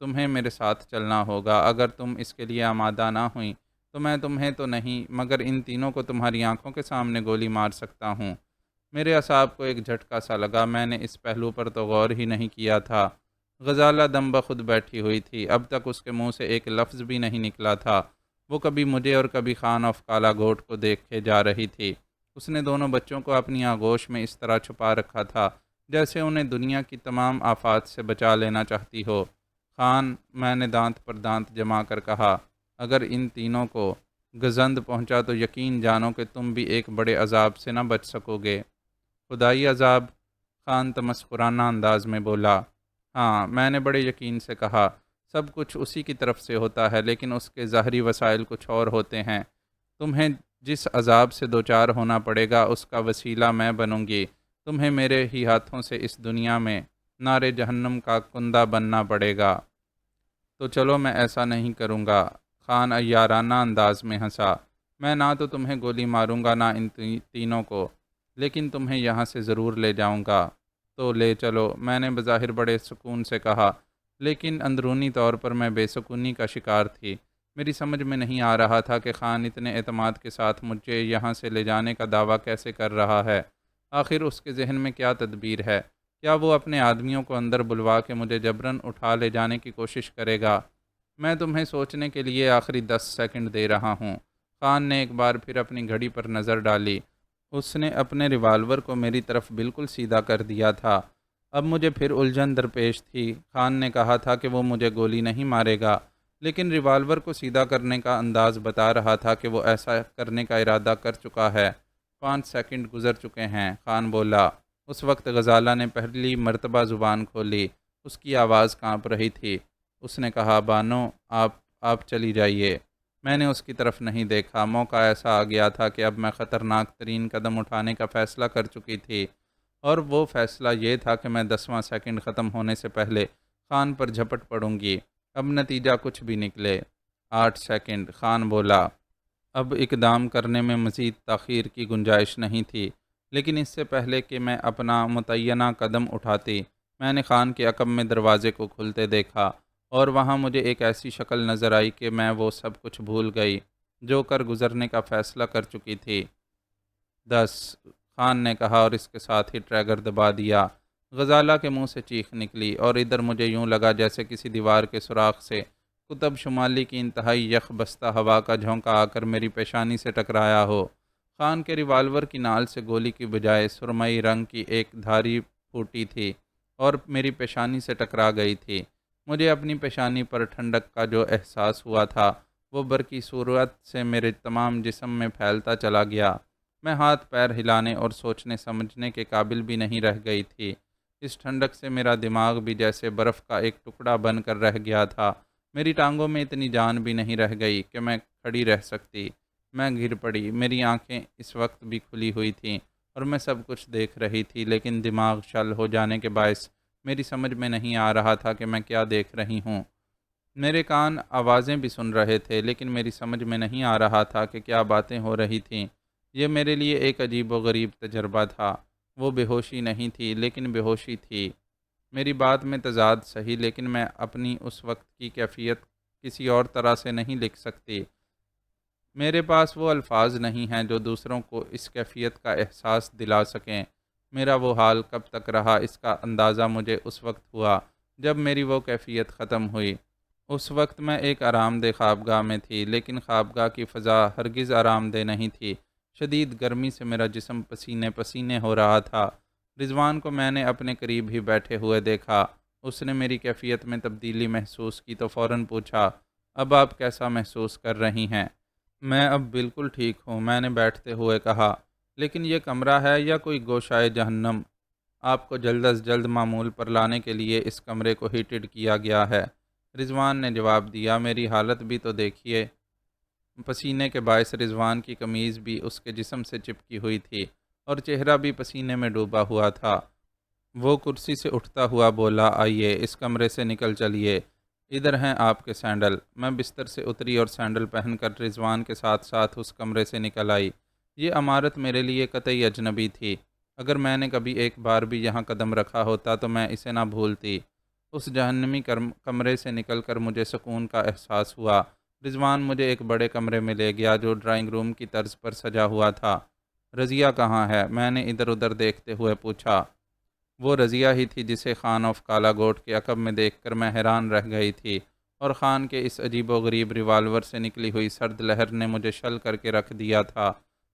تمہیں میرے ساتھ چلنا ہوگا۔ اگر تم اس کے لیے آمادہ نہ ہوئیں تو میں تمہیں تو نہیں مگر ان تینوں کو تمہاری آنکھوں کے سامنے گولی مار سکتا ہوں۔ میرے اعصاب کو ایک جھٹکا سا لگا۔ میں نے اس پہلو پر تو غور ہی نہیں کیا تھا۔ غزالہ دم بخود بیٹھی ہوئی تھی۔ اب تک اس کے منہ سے ایک لفظ بھی نہیں نکلا تھا۔ وہ کبھی مجھے اور کبھی خان آف کالا گوٹ کو دیکھے جا رہی تھی۔ اس نے دونوں بچوں کو اپنی آغوش میں اس طرح چھپا رکھا تھا جیسے انہیں دنیا کی تمام آفات سے بچا لینا چاہتی ہو۔ خان، میں نے دانت پر دانت جما کر کہا، اگر ان تینوں کو گزند پہنچا تو یقین جانو کہ تم بھی ایک بڑے عذاب سے نہ بچ سکو گے۔ خدائی عذاب؟ خان تمسخرانہ انداز میں بولا۔ ہاں، میں نے بڑے یقین سے کہا۔ سب کچھ اسی کی طرف سے ہوتا ہے، لیکن اس کے ظاہری وسائل کچھ اور ہوتے ہیں۔ تمہیں جس عذاب سے دوچار ہونا پڑے گا اس کا وسیلہ میں بنوں گی۔ تمہیں میرے ہی ہاتھوں سے اس دنیا میں نار جہنم کا کندہ بننا پڑے گا۔ تو چلو میں ایسا نہیں کروں گا۔ خان عیارانہ انداز میں ہنسا۔ میں نہ تو تمہیں گولی ماروں گا، نہ ان تینوں کو، لیکن تمہیں یہاں سے ضرور لے جاؤں گا۔ تو لے چلو، میں نے بظاہر بڑے سکون سے کہا، لیکن اندرونی طور پر میں بے سکونی کا شکار تھی۔ میری سمجھ میں نہیں آ رہا تھا کہ خان اتنے اعتماد کے ساتھ مجھے یہاں سے لے جانے کا دعویٰ کیسے کر رہا ہے۔ آخر اس کے ذہن میں کیا تدبیر ہے؟ کیا وہ اپنے آدمیوں کو اندر بلوا کے مجھے جبراً اٹھا لے جانے کی کوشش کرے گا؟ میں تمہیں سوچنے کے لیے آخری 10 سیکنڈ دے رہا ہوں۔ خان نے ایک بار پھر اپنی گھڑی پر نظر ڈالی۔ اس نے اپنے ریوالور کو میری طرف بالکل سیدھا کر دیا تھا۔ اب مجھے پھر الجھن درپیش تھی۔ خان نے کہا تھا کہ وہ مجھے گولی نہیں مارے گا، لیکن ریوالور کو سیدھا کرنے کا انداز بتا رہا تھا کہ وہ ایسا کرنے کا ارادہ کر چکا ہے۔ 5 سیکنڈ گزر چکے ہیں، خان بولا۔ اس وقت غزالہ نے پہلی مرتبہ زبان کھولی۔ اس کی آواز کانپ رہی تھی۔ اس نے کہا، بانو، آپ چلی جائیے۔ میں نے اس کی طرف نہیں دیکھا۔ موقع ایسا آ گیا تھا کہ اب میں خطرناک ترین قدم اٹھانے کا فیصلہ کر چکی تھی، اور وہ فیصلہ یہ تھا کہ میں 10واں سیکنڈ ختم ہونے سے پہلے خان پر جھپٹ پڑوں گی۔ اب نتیجہ کچھ بھی نکلے۔ 8 سیکنڈ، خان بولا۔ اب اقدام کرنے میں مزید تاخیر کی گنجائش نہیں تھی، لیکن اس سے پہلے کہ میں اپنا متعینہ قدم اٹھاتی، میں نے خان کے عقب میں دروازے کو کھلتے دیکھا، اور وہاں مجھے ایک ایسی شکل نظر آئی کہ میں وہ سب کچھ بھول گئی جو کر گزرنے کا فیصلہ کر چکی تھی۔ 10، خان نے کہا، اور اس کے ساتھ ہی ٹریگر دبا دیا۔ غزالہ کے منہ سے چیخ نکلی، اور ادھر مجھے یوں لگا جیسے کسی دیوار کے سوراخ سے قطب شمالی کی انتہائی یخ بستہ ہوا کا جھونکا آ کر میری پیشانی سے ٹکرایا ہو۔ خان کے ریوالور کی نال سے گولی کی بجائے سرمئی رنگ کی ایک دھاری پھوٹی تھی اور میری پیشانی سے ٹکرا گئی تھی۔ مجھے اپنی پیشانی پر ٹھنڈک کا جو احساس ہوا تھا وہ برقی صورت سے میرے تمام جسم میں پھیلتا چلا گیا۔ میں ہاتھ پیر ہلانے اور سوچنے سمجھنے کے قابل بھی نہیں رہ گئی تھی۔ اس ٹھنڈک سے میرا دماغ بھی جیسے برف کا ایک ٹکڑا بن کر رہ گیا تھا۔ میری ٹانگوں میں اتنی جان بھی نہیں رہ گئی کہ میں کھڑی رہ سکتی۔ میں گر پڑی۔ میری آنکھیں اس وقت بھی کھلی ہوئی تھیں اور میں سب کچھ دیکھ رہی تھی، لیکن دماغ شل ہو جانے کے باعث میری سمجھ میں نہیں آ رہا تھا کہ میں کیا دیکھ رہی ہوں۔ میرے کان آوازیں بھی سن رہے تھے، لیکن میری سمجھ میں نہیں آ رہا تھا کہ کیا باتیں ہو رہی تھیں۔ یہ میرے لیے ایک عجیب و غریب تجربہ تھا۔ وہ بے ہوشی نہیں تھی، لیکن بے ہوشی تھی۔ میری بات میں تضاد صحیح، لیکن میں اپنی اس وقت کی کیفیت کسی اور طرح سے نہیں لکھ سکتی۔ میرے پاس وہ الفاظ نہیں ہیں جو دوسروں کو اس کیفیت کا احساس دلا سکیں۔ میرا وہ حال کب تک رہا اس کا اندازہ مجھے اس وقت ہوا جب میری وہ کیفیت ختم ہوئی۔ اس وقت میں ایک آرام دہ خوابگاہ میں تھی، لیکن خوابگاہ کی فضا ہرگز آرام دہ نہیں تھی۔ شدید گرمی سے میرا جسم پسینے پسینے ہو رہا تھا۔ رضوان کو میں نے اپنے قریب ہی بیٹھے ہوئے دیکھا۔ اس نے میری کیفیت میں تبدیلی محسوس کی تو فوراً پوچھا، اب آپ کیسا محسوس کر رہی ہیں؟ میں اب بالکل ٹھیک ہوں، میں نے بیٹھتے ہوئے کہا، لیکن یہ کمرہ ہے یا کوئی گوشائے جہنم؟ آپ کو جلد از جلد معمول پر لانے کے لیے اس کمرے کو ہیٹڈ کیا گیا ہے، رضوان نے جواب دیا۔ میری حالت بھی تو دیکھیے۔ پسینے کے باعث رضوان کی قمیض بھی اس کے جسم سے چپکی ہوئی تھی اور چہرہ بھی پسینے میں ڈوبا ہوا تھا۔ وہ کرسی سے اٹھتا ہوا بولا، آئیے اس کمرے سے نکل چلیے، ادھر ہیں آپ کے سینڈل۔ میں بستر سے اتری اور سینڈل پہن کر رضوان کے ساتھ ساتھ اس کمرے سے نکل آئی۔ یہ عمارت میرے لیے قطعی اجنبی تھی۔ اگر میں نے کبھی ایک بار بھی یہاں قدم رکھا ہوتا تو میں اسے نہ بھولتی۔ اس جہنمی کمرے سے نکل کر مجھے سکون کا احساس ہوا۔ رضوان مجھے ایک بڑے کمرے میں لے گیا جو ڈرائنگ روم کی طرز پر سجا ہوا تھا۔ رضیہ کہاں ہے؟ میں نے ادھر ادھر دیکھتے ہوئے پوچھا۔ وہ رضیہ ہی تھی جسے خان آف کالا گوٹ کے عقب میں دیکھ کر میں حیران رہ گئی تھی، اور خان کے اس عجیب و غریب ریوالور سے نکلی ہوئی سرد لہر نے مجھے شل کر کے رکھ دیا تھا۔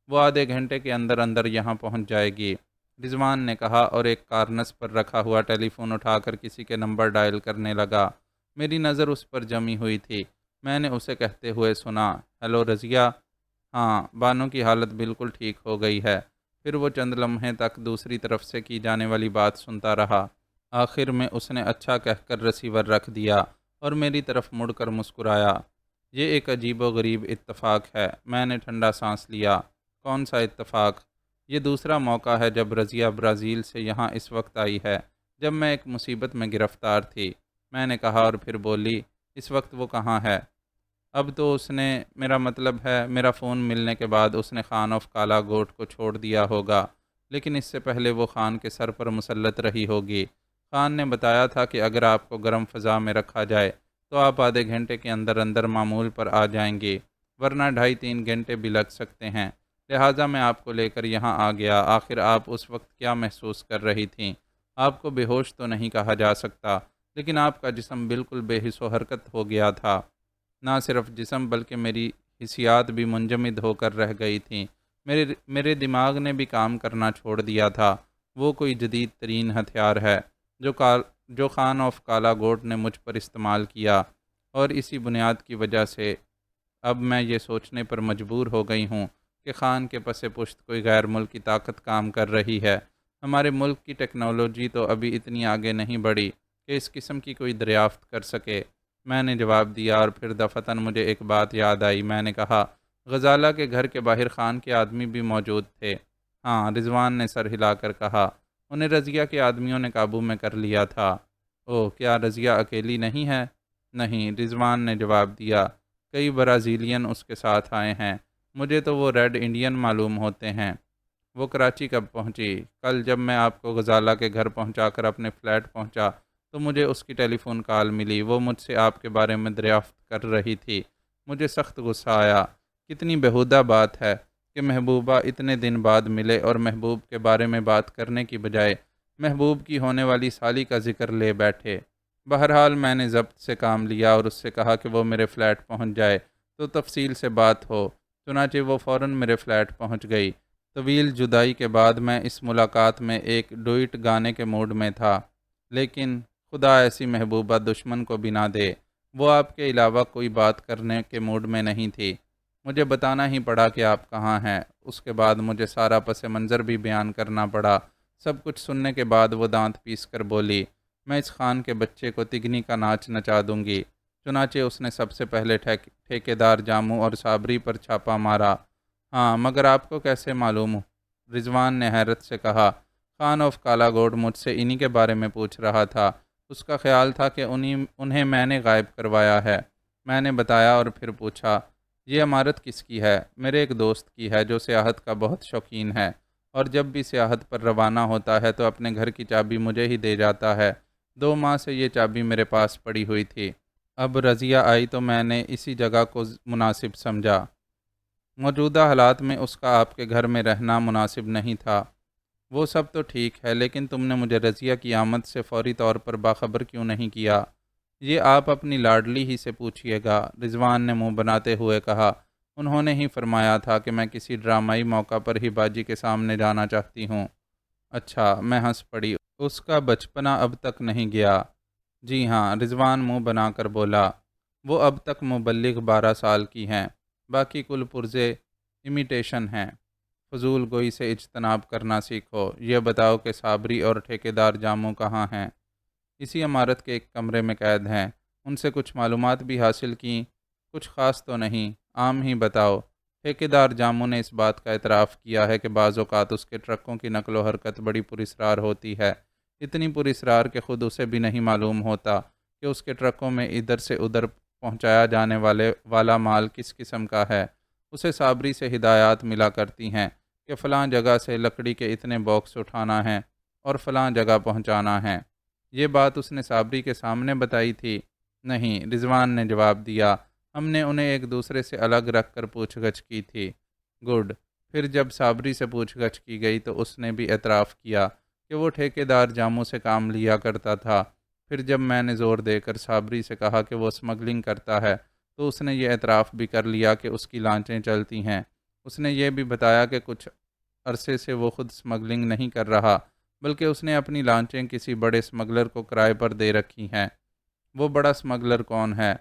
وہ آدھے گھنٹے کے اندر اندر یہاں پہنچ جائے گی، رضوان نے کہا، اور ایک کارنس پر رکھا ہوا ٹیلی فون اٹھا کر کسی کے نمبر ڈائل کرنے لگا۔ میری نظر اس پر جمی ہوئی تھی۔ میں نے اسے کہتے ہوئے سنا، ہیلو رضیہ۔ ہاں، بانو کی حالت بالکل ٹھیک ہو گئی ہے۔ پھر وہ چند لمحے تک دوسری طرف سے کی جانے والی بات سنتا رہا۔ آخر میں اس نے اچھا کہہ کر رسیور رکھ دیا اور میری طرف مڑ کر مسکرایا۔ یہ ایک عجیب و غریب اتفاق ہے۔ میں نے ٹھنڈا سانس لیا۔ کون سا اتفاق؟ یہ دوسرا موقع ہے جب رضیہ برازیل سے یہاں اس وقت آئی ہے، جب میں ایک مصیبت میں گرفتار تھی۔ میں نے کہا اور پھر بولی، اس وقت وہ کہاں ہے؟ اب تو اس نے، میرا مطلب ہے میرا فون ملنے کے بعد اس نے خان آف کالا گوٹ کو چھوڑ دیا ہوگا، لیکن اس سے پہلے وہ خان کے سر پر مسلط رہی ہوگی۔ خان نے بتایا تھا کہ اگر آپ کو گرم فضا میں رکھا جائے تو آپ آدھے گھنٹے کے اندر اندر معمول پر آ جائیں گے، ورنہ 2.5-3 گھنٹے بھی لگ سکتے ہیں۔ لہٰذا میں آپ کو لے کر یہاں آ گیا۔ آخر آپ اس وقت کیا محسوس کر رہی تھیں؟ آپ کو بے ہوش تو نہیں کہا جا سکتا، لیکن آپ کا جسم بالکل بے حس و حرکت ہو گیا تھا۔ نہ صرف جسم بلکہ میری حسیات بھی منجمد ہو کر رہ گئی تھیں۔ میرے دماغ نے بھی کام کرنا چھوڑ دیا تھا۔ وہ کوئی جدید ترین ہتھیار ہے جو خان آف کالا گوٹ نے مجھ پر استعمال کیا، اور اسی بنیاد کی وجہ سے اب میں یہ سوچنے پر مجبور ہو گئی ہوں کہ خان کے پس پشت کوئی غیر ملکی طاقت کام کر رہی ہے۔ ہمارے ملک کی ٹیکنالوجی تو ابھی اتنی آگے نہیں بڑھی کہ اس قسم کی کوئی دریافت کر سکے، میں نے جواب دیا، اور پھر دفتن مجھے ایک بات یاد آئی۔ میں نے کہا، غزالہ کے گھر کے باہر خان کے آدمی بھی موجود تھے؟ ہاں، رضوان نے سر ہلا کر کہا، انہیں رضیہ کے آدمیوں نے قابو میں کر لیا تھا۔ اوہ، کیا رضیہ اکیلی نہیں ہے؟ نہیں، رضوان نے جواب دیا، کئی برازیلین اس کے ساتھ آئے ہیں۔ مجھے تو وہ ریڈ انڈین معلوم ہوتے ہیں۔ وہ کراچی کب پہنچی؟ کل جب میں آپ کو غزالہ کے گھر پہنچا کر اپنے فلیٹ پہنچا تو مجھے اس کی ٹیلی فون کال ملی۔ وہ مجھ سے آپ کے بارے میں دریافت کر رہی تھی۔ مجھے سخت غصہ آیا۔ کتنی بیہودہ بات ہے کہ محبوبہ اتنے دن بعد ملے اور محبوب کے بارے میں بات کرنے کی بجائے محبوب کی ہونے والی سالی کا ذکر لے بیٹھے۔ بہرحال میں نے ضبط سے کام لیا اور اس سے کہا کہ وہ میرے فلیٹ پہنچ جائے تو تفصیل سے بات ہو۔ چنانچہ وہ فوراً میرے فلیٹ پہنچ گئی۔ طویل جدائی کے بعد میں اس ملاقات میں ایک ڈوئٹ گانے کے موڈ میں تھا، لیکن خدا ایسی محبوبہ دشمن کو بھی نہ دے، وہ آپ کے علاوہ کوئی بات کرنے کے موڈ میں نہیں تھی۔ مجھے بتانا ہی پڑا کہ آپ کہاں ہیں۔ اس کے بعد مجھے سارا پس منظر بھی بیان کرنا پڑا۔ سب کچھ سننے کے بعد وہ دانت پیس کر بولی، میں اس خان کے بچے کو تگنی کا ناچ نچا دوں گی۔ چنانچہ اس نے سب سے پہلے ٹھیکیدار جاموں اور صابری پر چھاپا مارا۔ ہاں، مگر آپ کو کیسے معلوم؟ رضوان نے حیرت سے کہا، خان آف کالا گوٹ مجھ سے انہی کے بارے میں پوچھ رہا تھا۔ اس کا خیال تھا کہ انہیں میں نے غائب کروایا ہے۔ میں نے بتایا اور پھر پوچھا، یہ عمارت کس کی ہے؟ میرے ایک دوست کی ہے جو سیاحت کا بہت شوقین ہے، اور جب بھی سیاحت پر روانہ ہوتا ہے تو اپنے گھر کی چابی مجھے ہی دے جاتا ہے۔ 2 ماہ سے یہ چابی میرے پاس پڑی ہوئی تھی۔ اب رضیہ آئی تو میں نے اسی جگہ کو مناسب سمجھا۔ موجودہ حالات میں اس کا آپ کے گھر میں رہنا مناسب نہیں تھا۔ وہ سب تو ٹھیک ہے، لیکن تم نے مجھے رضیہ کی آمد سے فوری طور پر باخبر کیوں نہیں کیا؟ یہ آپ اپنی لاڈلی ہی سے پوچھئے گا، رضوان نے منہ بناتے ہوئے کہا۔ انہوں نے ہی فرمایا تھا کہ میں کسی ڈرامائی موقع پر ہی باجی کے سامنے جانا چاہتی ہوں۔ اچھا، میں ہنس پڑی۔ اس کا بچپنا اب تک نہیں گیا؟ جی ہاں، رضوان منہ بنا کر بولا۔ وہ اب تک مبلغ 12 سال کی ہیں، باقی کل پرزے امیٹیشن ہیں۔ فضول گوئی سے اجتناب کرنا سیکھو۔ یہ بتاؤ کہ صابری اور ٹھیکیدار جاموں کہاں ہیں؟ اسی عمارت کے ایک کمرے میں قید ہیں۔ ان سے کچھ معلومات بھی حاصل کیں؟ کچھ خاص تو نہیں، عام ہی بتاؤ۔ ٹھیکیدار جاموں نے اس بات کا اعتراف کیا ہے کہ بعض اوقات اس کے ٹرکوں کی نقل و حرکت بڑی پراسرار ہوتی ہے، اتنی پراسرار کہ خود اسے بھی نہیں معلوم ہوتا کہ اس کے ٹرکوں میں ادھر سے ادھر پہنچایا جانے والا مال کس قسم کا ہے۔ اسے صابری سے ہدایات ملا کرتی ہیں کہ فلاں جگہ سے لکڑی کے اتنے باکس اٹھانا ہے اور فلاں جگہ پہنچانا ہے۔ یہ بات اس نے صابری کے سامنے بتائی تھی؟ نہیں، رضوان نے جواب دیا، ہم نے انہیں ایک دوسرے سے الگ رکھ کر پوچھ گچھ کی تھی۔ گڈ۔ پھر جب صابری سے پوچھ گچھ کی گئی تو اس نے بھی اعتراف کیا کہ وہ ٹھیکیدار جاموں سے کام لیا کرتا تھا۔ پھر جب میں نے زور دے کر صابری سے کہا کہ وہ اسمگلنگ کرتا ہے تو اس نے یہ اعتراف بھی کر لیا کہ اس کی لانچیں چلتی ہیں۔ اس نے یہ بھی بتایا کہ کچھ عرصے سے وہ خود اسمگلنگ نہیں کر رہا، بلکہ اس نے اپنی لانچیں کسی بڑے اسمگلر کو کرائے پر دے رکھی ہیں۔ وہ بڑا اسمگلر کون ہے؟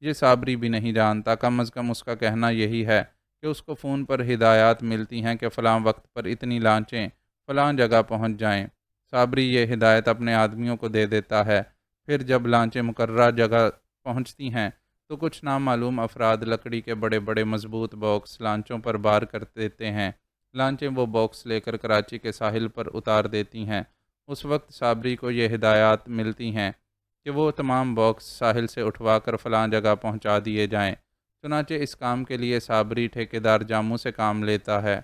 یہ صابری بھی نہیں جانتا۔ کم از کم اس کا کہنا یہی ہے کہ اس کو فون پر ہدایات ملتی ہیں کہ فلاں وقت پر اتنی لانچیں فلاں جگہ پہنچ جائیں۔ صابری یہ ہدایت اپنے آدمیوں کو دے دیتا ہے، پھر جب لانچیں مقررہ جگہ پہنچتی ہیں تو کچھ نامعلوم افراد لکڑی کے بڑے بڑے مضبوط باکس لانچوں پر بار کر دیتے ہیں۔ لانچیں وہ باکس لے کر کراچی کے ساحل پر اتار دیتی ہیں۔ اس وقت صابری کو یہ ہدایات ملتی ہیں کہ وہ تمام باکس ساحل سے اٹھوا کر فلاں جگہ پہنچا دیے جائیں۔ چنانچہ اس کام کے لیے صابری ٹھیکیدار جاموں سے کام لیتا ہے۔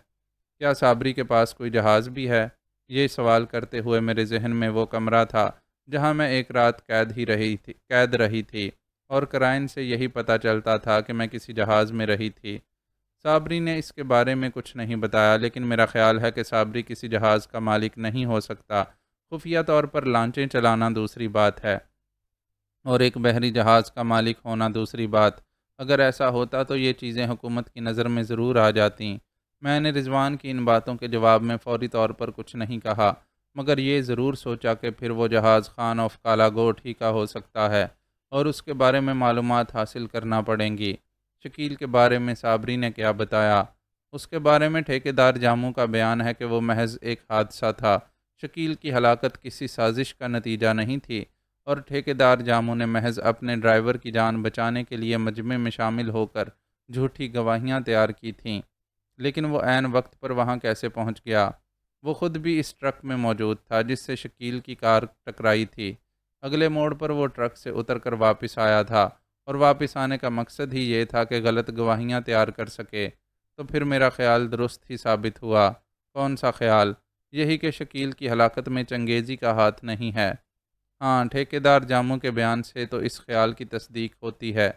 کیا صابری کے پاس کوئی جہاز بھی ہے؟ یہ سوال کرتے ہوئے میرے ذہن میں وہ کمرہ تھا جہاں میں ایک رات قید رہی تھی، اور قرائن سے یہی پتہ چلتا تھا کہ میں کسی جہاز میں رہی تھی۔ صابری نے اس کے بارے میں کچھ نہیں بتایا، لیکن میرا خیال ہے کہ صابری کسی جہاز کا مالک نہیں ہو سکتا۔ خفیہ طور پر لانچیں چلانا دوسری بات ہے، اور ایک بحری جہاز کا مالک ہونا دوسری بات۔ اگر ایسا ہوتا تو یہ چیزیں حکومت کی نظر میں ضرور آ جاتیں۔ میں نے رضوان کی ان باتوں کے جواب میں فوری طور پر کچھ نہیں کہا، مگر یہ ضرور سوچا کہ پھر وہ جہاز خان آف کالا گوٹ ہی کا ہو سکتا ہے، اور اس کے بارے میں معلومات حاصل کرنا پڑیں گی۔ شکیل کے بارے میں صابری نے کیا بتایا؟ اس کے بارے میں ٹھیکیدار جاموں کا بیان ہے کہ وہ محض ایک حادثہ تھا۔ شکیل کی ہلاکت کسی سازش کا نتیجہ نہیں تھی، اور ٹھیکیدار جاموں نے محض اپنے ڈرائیور کی جان بچانے کے لیے مجمع میں شامل ہو کر جھوٹی گواہیاں تیار کی تھیں۔ لیکن وہ عین وقت پر وہاں کیسے پہنچ گیا؟ وہ خود بھی اس ٹرک میں موجود تھا جس سے شکیل کی کار ٹکرائی تھی۔ اگلے موڑ پر وہ ٹرک سے اتر کر واپس آیا تھا، اور واپس آنے کا مقصد ہی یہ تھا کہ غلط گواہیاں تیار کر سکے۔ تو پھر میرا خیال درست ہی ثابت ہوا۔ کون سا خیال؟ یہی کہ شکیل کی ہلاکت میں چنگیزی کا ہاتھ نہیں ہے۔ ہاں، ٹھیکیدار جاموں کے بیان سے تو اس خیال کی تصدیق ہوتی ہے،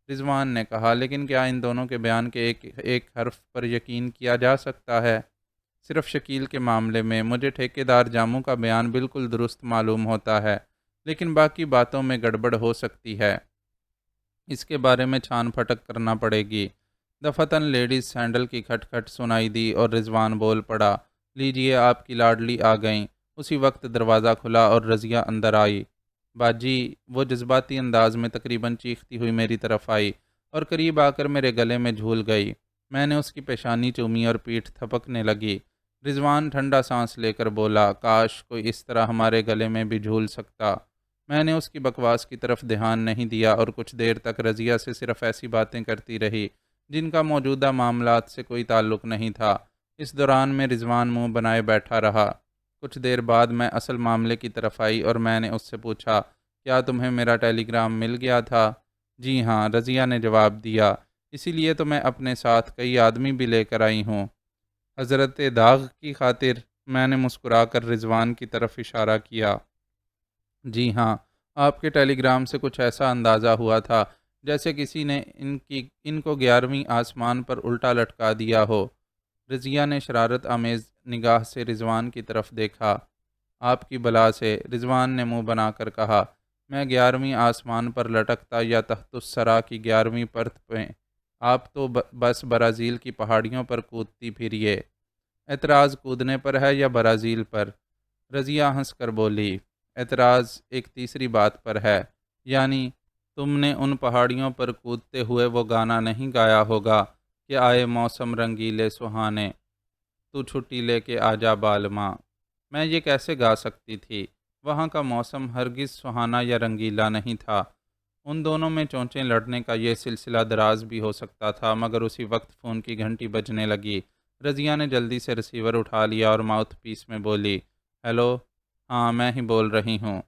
رضوان نے کہا، لیکن کیا ان دونوں کے بیان کے ایک حرف پر یقین کیا جا سکتا ہے؟ صرف شکیل کے معاملے میں مجھے ٹھیکیدار جاموں کا بیان بالکل درست معلوم ہوتا ہے، لیکن باقی باتوں میں گڑبڑ ہو سکتی ہے۔ اس کے بارے میں چھان پھٹک کرنا پڑے گی۔ دفعتاً لیڈیز سینڈل کی کھٹ کھٹ سنائی دی اور رضوان بول پڑا، لیجئے آپ کی لاڈلی آ گئیں۔ اسی وقت دروازہ کھلا اور رضیہ اندر آئی۔ باجی، وہ جذباتی انداز میں تقریباً چیختی ہوئی میری طرف آئی اور قریب آ کر میرے گلے میں جھول گئی۔ میں نے اس کی پیشانی چومی اور پیٹھ تھپکنے لگی۔ رضوان ٹھنڈا سانس لے کر بولا، کاش کوئی اس طرح ہمارے گلے میں بھی جھول سکتا۔ میں نے اس کی بکواس کی طرف دھیان نہیں دیا اور کچھ دیر تک رضیہ سے صرف ایسی باتیں کرتی رہی جن کا موجودہ معاملات سے کوئی تعلق نہیں تھا۔ اس دوران میں رضوان منہ بنائے بیٹھا رہا۔ کچھ دیر بعد میں اصل معاملے کی طرف آئی اور میں نے اس سے پوچھا، کیا تمہیں میرا ٹیلی گرام مل گیا تھا؟ جی ہاں، رضیہ نے جواب دیا، اسی لیے تو میں اپنے ساتھ کئی آدمی بھی لے کر آئی ہوں۔ حضرت داغ کی خاطر؟ میں نے مسکرا کر رضوان کی طرف اشارہ کیا۔ جی ہاں، آپ کے ٹیلی گرام سے کچھ ایسا اندازہ ہوا تھا جیسے کسی نے ان کو 11ویں آسمان پر الٹا لٹکا دیا ہو۔ رضیہ نے شرارت آمیز نگاہ سے رضوان کی طرف دیکھا۔ آپ کی بلا سے، رضوان نے منہ بنا کر کہا، میں 11ویں آسمان پر لٹکتا یا تحت الثری کی 11ویں پرت پہ؟ آپ تو بس برازیل کی پہاڑیوں پر کودتی پھریے۔ اعتراض کودنے پر ہے یا برازیل پر؟ رضیہ ہنس کر بولی، اعتراض ایک تیسری بات پر ہے، یعنی تم نے ان پہاڑیوں پر کودتے ہوئے وہ گانا نہیں گایا ہوگا کہ آئے موسم رنگیلے سہانے، تو چھٹی لے کے آجا بالماں۔ میں یہ کیسے گا سکتی تھی؟ وہاں کا موسم ہرگز سہانا یا رنگیلا نہیں تھا۔ ان دونوں میں چونچیں لڑنے کا یہ سلسلہ دراز بھی ہو سکتا تھا، مگر اسی وقت فون کی گھنٹی بجنے لگی۔ رضیہ نے جلدی سے ریسیور اٹھا لیا اور ماؤتھ پیس میں بولی، ہیلو، ہاں میں ہی بول رہی ہوں۔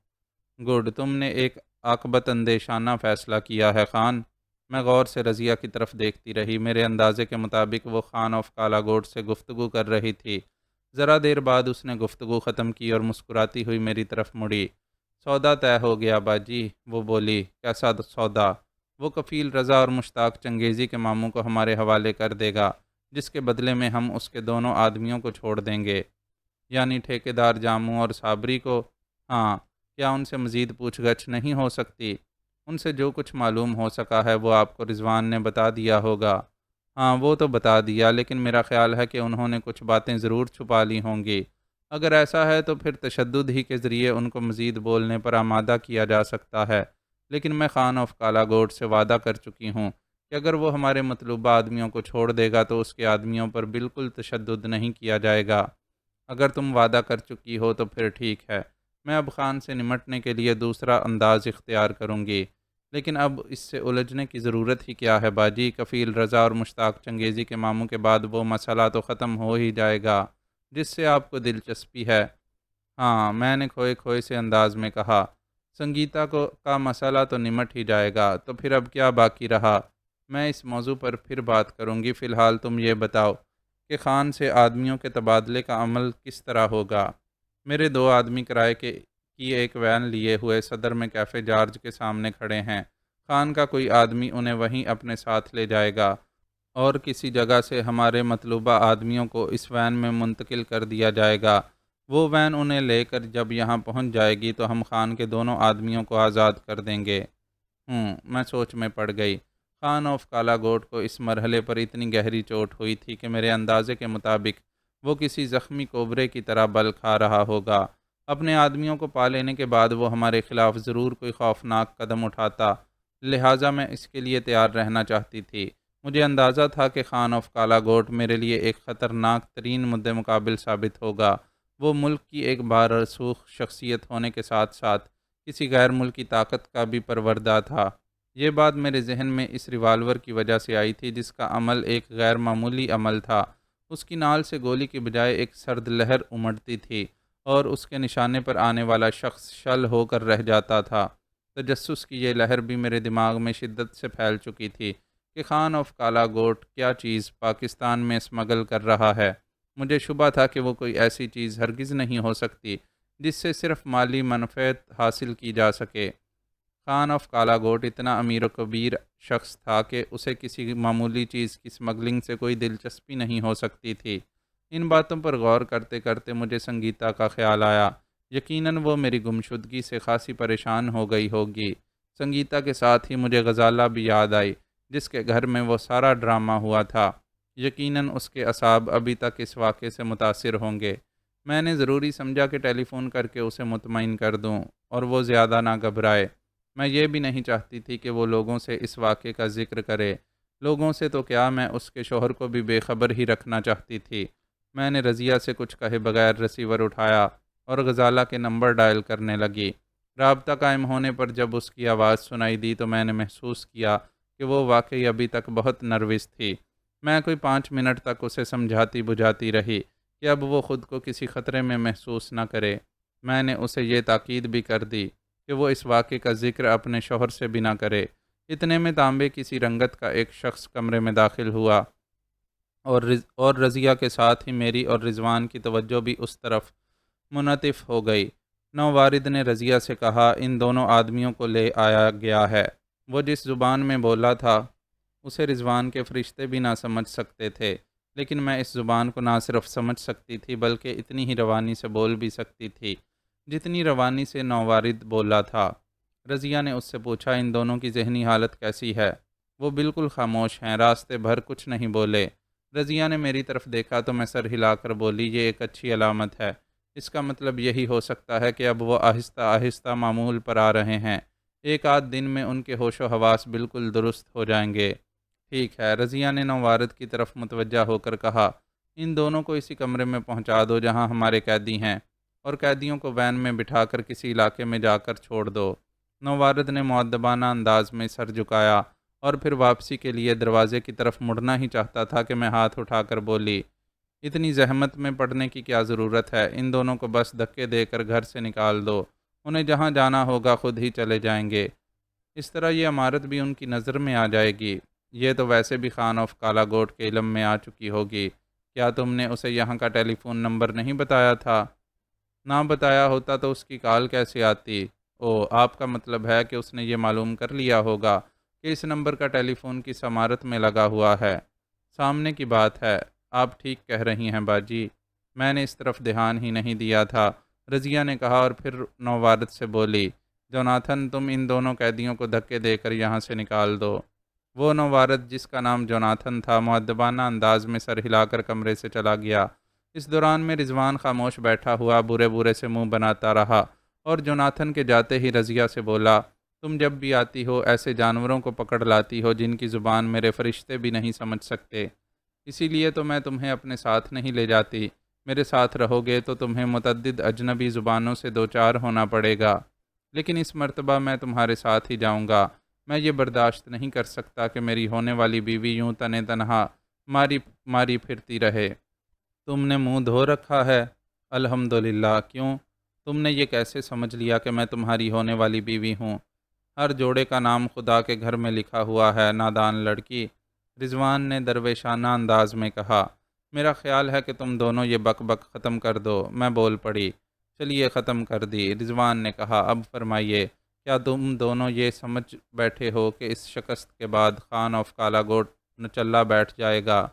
گڈ، تم نے ایک عاقبت اندیشانہ فیصلہ کیا ہے خان۔ میں غور سے رضیہ کی طرف دیکھتی رہی۔ میرے اندازے کے مطابق وہ خان آف کالا گوٹ سے گفتگو کر رہی تھی۔ ذرا دیر بعد اس نے گفتگو ختم کی اور مسکراتی ہوئی میری طرف مڑی۔ سودا طے ہو گیا باجی، وہ بولی۔ کیسا سودا؟ وہ کفیل رضا اور مشتاق چنگیزی کے ماموں کو ہمارے حوالے کر دے گا، جس کے بدلے میں ہم اس کے دونوں آدمیوں کو چھوڑ دیں گے، یعنی ٹھیکیدار جاموں اور صابری کو۔ ہاں، کیا ان سے مزید پوچھ گچھ نہیں ہو سکتی؟ ان سے جو کچھ معلوم ہو سکا ہے وہ آپ کو رضوان نے بتا دیا ہوگا۔ ہاں، وہ تو بتا دیا، لیکن میرا خیال ہے کہ انہوں نے کچھ باتیں ضرور چھپا لی ہوں گی۔ اگر ایسا ہے تو پھر تشدد ہی کے ذریعے ان کو مزید بولنے پر آمادہ کیا جا سکتا ہے، لیکن میں خان آف کالا گوٹ سے وعدہ کر چکی ہوں کہ اگر وہ ہمارے مطلوبہ آدمیوں کو چھوڑ دے گا تو اس کے آدمیوں پر بالکل تشدد نہیں کیا جائے گا۔ اگر تم وعدہ کر چکی ہو تو پھر ٹھیک ہے، میں اب خان سے نمٹنے کے لیے دوسرا انداز اختیار کروں گی۔ لیکن اب اس سے الجھنے کی ضرورت ہی کیا ہے باجی؟ کفیل رضا اور مشتاق چنگیزی کے ماموں کے بعد وہ مسئلہ تو ختم ہو ہی جائے گا جس سے آپ کو دلچسپی ہے۔ ہاں، میں نے کھوئے کھوئے سے انداز میں کہا۔ سنگیتا کا مسئلہ تو نمٹ ہی جائے گا، تو پھر اب کیا باقی رہا؟ میں اس موضوع پر پھر بات کروں گی، فی الحال تم یہ بتاؤ کہ خان سے آدمیوں کے تبادلے کا عمل کس طرح ہوگا؟ میرے 2 آدمی کرائے کی ایک وین لیے ہوئے صدر میں کیفے جارج کے سامنے کھڑے ہیں۔ خان کا کوئی آدمی انہیں وہیں اپنے ساتھ لے جائے گا اور کسی جگہ سے ہمارے مطلوبہ آدمیوں کو اس وین میں منتقل کر دیا جائے گا۔ وہ وین انہیں لے کر جب یہاں پہنچ جائے گی تو ہم خان کے دونوں آدمیوں کو آزاد کر دیں گے۔ میں سوچ میں پڑ گئی۔ خان آف کالا گوٹ کو اس مرحلے پر اتنی گہری چوٹ ہوئی تھی کہ میرے اندازے کے مطابق وہ کسی زخمی کوبرے کی طرح بل کھا رہا ہوگا۔ اپنے آدمیوں کو پا لینے کے بعد وہ ہمارے خلاف ضرور کوئی خوفناک قدم اٹھاتا، لہٰذا میں اس کے لیے تیار رہنا چاہتی تھی۔ مجھے اندازہ تھا کہ خان آف کالا گوٹ میرے لیے ایک خطرناک ترین مد مقابل ثابت ہوگا۔ وہ ملک کی ایک بارسوخ شخصیت ہونے کے ساتھ ساتھ کسی غیر ملکی طاقت کا بھی پروردہ تھا۔ یہ بات میرے ذہن میں اس ریوالور کی وجہ سے آئی تھی جس کا عمل ایک غیر معمولی عمل تھا۔ اس کی نال سے گولی کی بجائے ایک سرد لہر امڑتی تھی اور اس کے نشانے پر آنے والا شخص شل ہو کر رہ جاتا تھا۔ تجسس کی یہ لہر بھی میرے دماغ میں شدت سے پھیل چکی تھی کہ خان آف کالا گوٹ کیا چیز پاکستان میں اسمگل کر رہا ہے۔ مجھے شبہ تھا کہ وہ کوئی ایسی چیز ہرگز نہیں ہو سکتی جس سے صرف مالی منفعت حاصل کی جا سکے۔ خان آف کالا گوٹ اتنا امیر و کبیر شخص تھا کہ اسے کسی معمولی چیز کی اسمگلنگ سے کوئی دلچسپی نہیں ہو سکتی تھی۔ ان باتوں پر غور کرتے کرتے مجھے سنگیتا کا خیال آیا۔ یقیناً وہ میری گمشدگی سے خاصی پریشان ہو گئی ہوگی۔ سنگیتا کے ساتھ ہی مجھے غزالہ بھی یاد آئی جس کے گھر میں وہ سارا ڈرامہ ہوا تھا۔ یقیناً اس کے اعصاب ابھی تک اس واقعے سے متاثر ہوں گے۔ میں نے ضروری سمجھا کہ ٹیلی فون کر کے اسے مطمئن کر دوں اور وہ زیادہ نہ گھبرائے۔ میں یہ بھی نہیں چاہتی تھی کہ وہ لوگوں سے اس واقعے کا ذکر کرے۔ لوگوں سے تو کیا، میں اس کے شوہر کو بھی بے خبر ہی رکھنا چاہتی تھی۔ میں نے رضیہ سے کچھ کہے بغیر ریسیور اٹھایا اور غزالہ کے نمبر ڈائل کرنے لگی۔ رابطہ قائم ہونے پر جب اس کی آواز سنائی دی تو میں نے محسوس کیا کہ وہ واقعی ابھی تک بہت نروس تھی۔ میں کوئی 5 منٹ تک اسے سمجھاتی بجھاتی رہی کہ اب وہ خود کو کسی خطرے میں محسوس نہ کرے۔ میں نے اسے یہ تاکید بھی کر دی کہ وہ اس واقعے کا ذکر اپنے شوہر سے بھی نہ کرے۔ اتنے میں تانبے کسی رنگت کا ایک شخص کمرے میں داخل ہوا اور رضیہ کے ساتھ ہی میری اور رضوان کی توجہ بھی اس طرف منعطف ہو گئی۔ نووارد نے رضیہ سے کہا، ان دونوں آدمیوں کو لے آیا گیا ہے۔ وہ جس زبان میں بولا تھا اسے رضوان کے فرشتے بھی نہ سمجھ سکتے تھے، لیکن میں اس زبان کو نہ صرف سمجھ سکتی تھی بلکہ اتنی ہی روانی سے بول بھی سکتی تھی جتنی روانی سے نووارد بولا تھا۔ رضیہ نے اس سے پوچھا، ان دونوں کی ذہنی حالت کیسی ہے؟ وہ بالکل خاموش ہیں، راستے بھر کچھ نہیں بولے۔ رضیہ نے میری طرف دیکھا تو میں سر ہلا کر بولی، یہ ایک اچھی علامت ہے۔ اس کا مطلب یہی ہو سکتا ہے کہ اب وہ آہستہ آہستہ معمول پر آ رہے ہیں۔ ایک آدھ دن میں ان کے ہوش و حواس بالکل درست ہو جائیں گے۔ ٹھیک ہے، رضیہ نے نووارد کی طرف متوجہ ہو کر کہا، ان دونوں کو اسی کمرے میں پہنچا دو جہاں ہمارے قیدی ہیں، اور قیدیوں کو وین میں بٹھا کر کسی علاقے میں جا کر چھوڑ دو۔ نووارد نے مؤدبانہ انداز میں سر جھکایا اور پھر واپسی کے لیے دروازے کی طرف مڑنا ہی چاہتا تھا کہ میں ہاتھ اٹھا کر بولی، اتنی زحمت میں پڑنے کی کیا ضرورت ہے؟ ان دونوں کو بس دھکے دے کر گھر سے نکال دو، انہیں جہاں جانا ہوگا خود ہی چلے جائیں گے۔ اس طرح یہ عمارت بھی ان کی نظر میں آ جائے گی۔ یہ تو ویسے بھی خان آف کالا گوٹ کے علم میں آ چکی ہوگی۔ کیا تم نے اسے یہاں کا ٹیلی فون نمبر نہیں بتایا تھا؟ نہ بتایا ہوتا تو اس کی کال کیسے آتی؟ آپ کا مطلب ہے کہ اس نے یہ معلوم کر لیا ہوگا کہ اس نمبر کا ٹیلی فون کس عمارت میں لگا ہوا ہے۔ سامنے کی بات ہے، آپ ٹھیک کہہ رہی ہیں باجی، میں نے اس طرف دھیان ہی نہیں دیا تھا، رضیہ نے کہا اور پھر نووارد سے بولی، جوناتھن تم ان دونوں قیدیوں کو دھکے دے کر یہاں سے نکال دو۔ وہ نووارد جس کا نام جوناتھن تھا مؤدبانہ انداز میں سر ہلا کر کمرے سے چلا گیا۔ اس دوران میں رضوان خاموش بیٹھا ہوا برے برے سے منہ بناتا رہا اور جوناتھن کے جاتے ہی رضیہ سے بولا، تم جب بھی آتی ہو ایسے جانوروں کو پکڑ لاتی ہو جن کی زبان میرے فرشتے بھی نہیں سمجھ سکتے، اسی لیے تو میں تمہیں اپنے ساتھ نہیں لے جاتی۔ میرے ساتھ رہو گے تو تمہیں متعدد اجنبی زبانوں سے دوچار ہونا پڑے گا، لیکن اس مرتبہ میں تمہارے ساتھ ہی جاؤں گا۔ میں یہ برداشت نہیں کر سکتا کہ میری ہونے والی بیوی یوں تنے تنہا ماری ماری پھرتی رہے۔ تم نے منہ دھو رکھا ہے؟ الحمدللہ۔ کیوں؟ تم نے یہ کیسے سمجھ لیا کہ میں تمہاری ہونے والی بیوی ہوں؟ ہر جوڑے کا نام خدا کے گھر میں لکھا ہوا ہے، نادان لڑکی، رضوان نے درویشانہ انداز میں کہا۔ میرا خیال ہے کہ تم دونوں یہ بک بک ختم کر دو، میں بول پڑی۔ چلیے ختم کر دی، رضوان نے کہا۔ اب فرمائیے، کیا تم دونوں یہ سمجھ بیٹھے ہو کہ اس شکست کے بعد خان آف کالا گوٹ نچلا بیٹھ جائے گا؟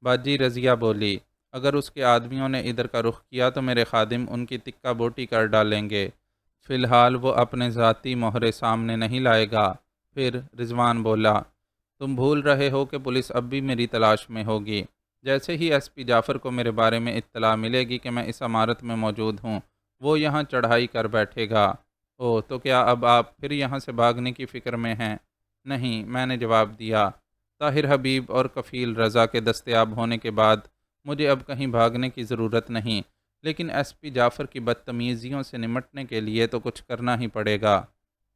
باجی رضیہ بولی۔ اگر اس کے آدمیوں نے ادھر کا رخ کیا تو میرے خادم ان کی تکہ بوٹی کر ڈالیں گے۔ فی الحال وہ اپنے ذاتی مہرے سامنے نہیں لائے گا۔ پھر رضوان بولا، تم بھول رہے ہو کہ پولیس اب بھی میری تلاش میں ہوگی۔ جیسے ہی ایس پی جعفر کو میرے بارے میں اطلاع ملے گی کہ میں اس عمارت میں موجود ہوں، وہ یہاں چڑھائی کر بیٹھے گا۔ او تو کیا اب آپ پھر یہاں سے بھاگنے کی فکر میں ہیں؟ نہیں، میں نے جواب دیا۔ طاہر حبیب اور کفیل رضا کے دستیاب ہونے کے بعد مجھے اب کہیں بھاگنے کی ضرورت نہیں، لیکن ایس پی جعفر کی بدتمیزیوں سے نمٹنے کے لیے تو کچھ کرنا ہی پڑے گا۔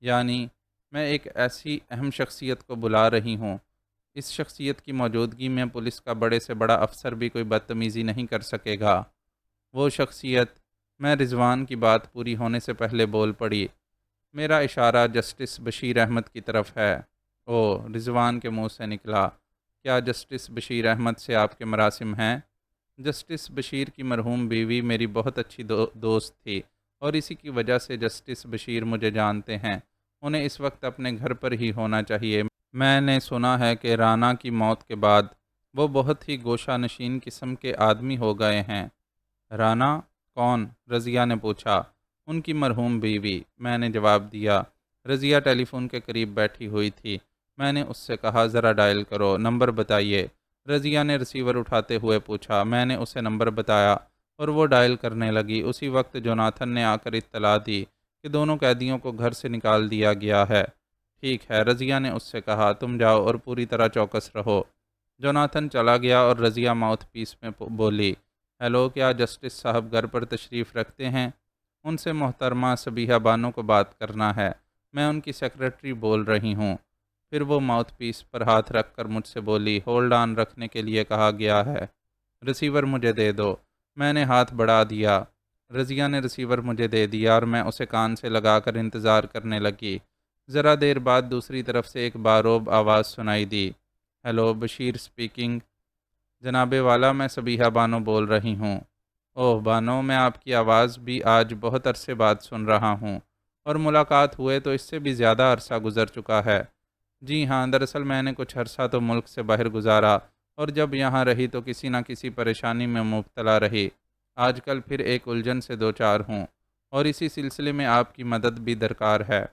یعنی میں ایک ایسی اہم شخصیت کو بلا رہی ہوں۔ اس شخصیت کی موجودگی میں پولیس کا بڑے سے بڑا افسر بھی کوئی بدتمیزی نہیں کر سکے گا۔ وہ شخصیت، میں رضوان کی بات پوری ہونے سے پہلے بول پڑی۔ میرا اشارہ جسٹس بشیر احمد کی طرف ہے۔ او، رضوان کے منہ سے نکلا۔ کیا جسٹس بشیر احمد سے آپ کے مراسم ہیں؟ جسٹس بشیر کی مرحوم بیوی میری بہت اچھی دوست تھی، اور اسی کی وجہ سے جسٹس بشیر مجھے جانتے ہیں۔ انہیں اس وقت اپنے گھر پر ہی ہونا چاہیے۔ میں نے سنا ہے کہ رانا کی موت کے بعد وہ بہت ہی گوشہ نشین قسم کے آدمی ہو گئے ہیں۔ رانا کون؟ رضیہ نے پوچھا۔ ان کی مرحوم بیوی، میں نے جواب دیا۔ رضیہ ٹیلی فون کے قریب بیٹھی ہوئی تھی۔ میں نے اس سے کہا، ذرا ڈائل کرو، نمبر بتائیے۔ رضیہ نے ریسیور اٹھاتے ہوئے پوچھا۔ میں نے اسے نمبر بتایا اور وہ ڈائل کرنے لگی۔ اسی وقت جوناتھن نے آ کر اطلاع دی کہ دونوں قیدیوں کو گھر سے نکال دیا گیا ہے۔ ٹھیک ہے، رضیہ نے اس سے کہا، تم جاؤ اور پوری طرح چوکس رہو۔ جوناتھن چلا گیا اور رضیہ ماؤتھ پیس میں بولی، ہیلو، کیا جسٹس صاحب گھر پر تشریف رکھتے ہیں؟ ان سے محترمہ صبیحہ بانو کو بات کرنا ہے، میں ان کی سیکرٹری بول رہی ہوں۔ پھر وہ ماؤتھ پیس پر ہاتھ رکھ کر مجھ سے بولی، ہولڈ آن رکھنے کے لیے کہا گیا ہے۔ ریسیور مجھے دے دو۔ میں نے ہاتھ بڑھا دیا۔ رضیہ نے ریسیور مجھے دے دیا اور میں اسے کان سے لگا کر انتظار کرنے لگی۔ ذرا دیر بعد دوسری طرف سے ایک باروب آواز سنائی دی، ہیلو، بشیر سپیکنگ۔ جناب والا، میں صبیحہ بانو بول رہی ہوں۔ اوہ بانو، میں آپ کی آواز بھی آج بہت عرصے بعد سن رہا ہوں، اور ملاقات ہوئے تو اس سے بھی زیادہ عرصہ گزر چکا ہے۔ جی ہاں، دراصل میں نے کچھ عرصہ تو ملک سے باہر گزارا، اور جب یہاں رہی تو کسی نہ کسی پریشانی میں مبتلا رہی۔ آج کل پھر ایک الجھن سے دوچار ہوں، اور اسی سلسلے میں آپ کی مدد بھی درکار ہے۔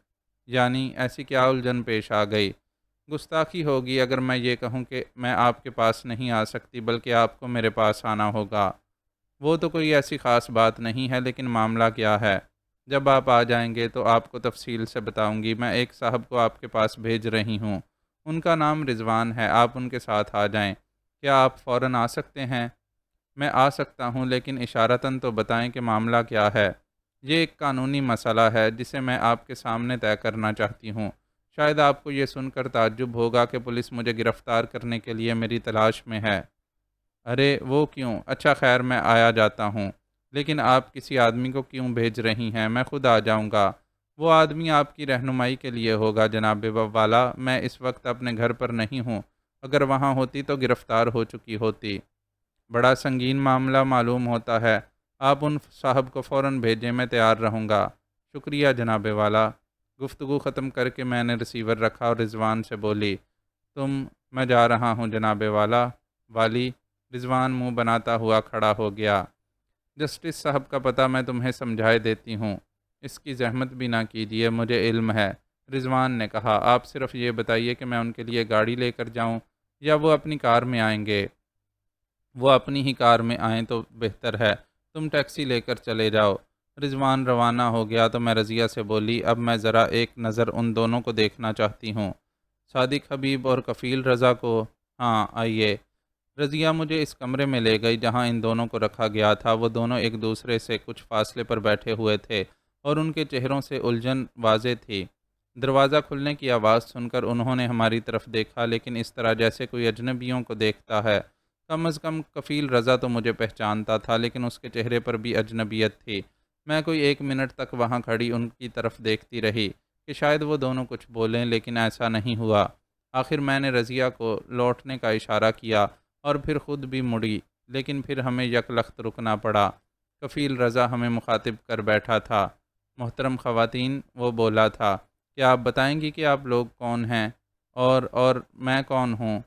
یعنی ایسی کیا الجھن پیش آ گئی؟ گستاخی ہوگی اگر میں یہ کہوں کہ میں آپ کے پاس نہیں آ سکتی، بلکہ آپ کو میرے پاس آنا ہوگا۔ وہ تو کوئی ایسی خاص بات نہیں ہے، لیکن معاملہ کیا ہے؟ جب آپ آ جائیں گے تو آپ کو تفصیل سے بتاؤں گی۔ میں ایک صاحب کو آپ کے پاس بھیج رہی ہوں، ان کا نام رضوان ہے، آپ ان کے ساتھ آ جائیں۔ کیا آپ فوراً آ سکتے ہیں؟ میں آ سکتا ہوں، لیکن اشارتاً تو بتائیں کہ معاملہ کیا ہے۔ یہ ایک قانونی مسئلہ ہے جسے میں آپ کے سامنے طے کرنا چاہتی ہوں۔ شاید آپ کو یہ سن کر تعجب ہوگا کہ پولیس مجھے گرفتار کرنے کے لیے میری تلاش میں ہے۔ ارے وہ کیوں؟ اچھا خیر، میں آیا جاتا ہوں، لیکن آپ کسی آدمی کو کیوں بھیج رہی ہیں؟ میں خود آ جاؤں گا۔ وہ آدمی آپ کی رہنمائی کے لیے ہوگا جناب والا، میں اس وقت اپنے گھر پر نہیں ہوں، اگر وہاں ہوتی تو گرفتار ہو چکی ہوتی۔ بڑا سنگین معاملہ معلوم ہوتا ہے، آپ ان صاحب کو فوراً بھیجیں، میں تیار رہوں گا۔ شکریہ جناب والا۔ گفتگو ختم کر کے میں نے ریسیور رکھا اور رضوان سے بولی، میں جا رہا ہوں جناب والی۔ رضوان منہ بناتا ہوا کھڑا ہو گیا۔ جسٹس صاحب کا پتہ میں تمہیں سمجھائے دیتی ہوں، اس کی زحمت بھی نہ کیجیے، مجھے علم ہے، رضوان نے کہا۔ آپ صرف یہ بتائیے کہ میں ان کے لیے گاڑی لے کر جاؤں یا وہ اپنی کار میں آئیں گے؟ وہ اپنی ہی کار میں آئیں تو بہتر ہے، تم ٹیکسی لے کر چلے جاؤ۔ رضوان روانہ ہو گیا تو میں رضیہ سے بولی، اب میں ذرا ایک نظر ان دونوں کو دیکھنا چاہتی ہوں، صادق حبیب اور کفیل رضا کو۔ ہاں آئیے۔ رضیہ مجھے اس کمرے میں لے گئی جہاں ان دونوں کو رکھا گیا تھا۔ وہ دونوں ایک دوسرے سے کچھ فاصلے پر بیٹھے ہوئے تھے اور ان کے چہروں سے الجھن واضح تھی۔ دروازہ کھلنے کی آواز سن کر انہوں نے ہماری طرف دیکھا، لیکن اس طرح جیسے کوئی اجنبیوں کو دیکھتا ہے۔ کم از کم کفیل رضا تو مجھے پہچانتا تھا، لیکن اس کے چہرے پر بھی اجنبیت تھی۔ میں کوئی 1 منٹ تک وہاں کھڑی ان کی طرف دیکھتی رہی کہ شاید وہ دونوں کچھ بولیں، لیکن ایسا نہیں ہوا۔ آخر میں نے رضیہ کو لوٹنے کا اشارہ کیا اور پھر خود بھی مڑی، لیکن پھر ہمیں یک لخت رکنا پڑا۔ کفیل رضا ہمیں مخاطب کر بیٹھا تھا۔ محترم خواتین، وہ بولا تھا، کیا آپ بتائیں گی کہ آپ لوگ کون ہیں اور میں کون ہوں؟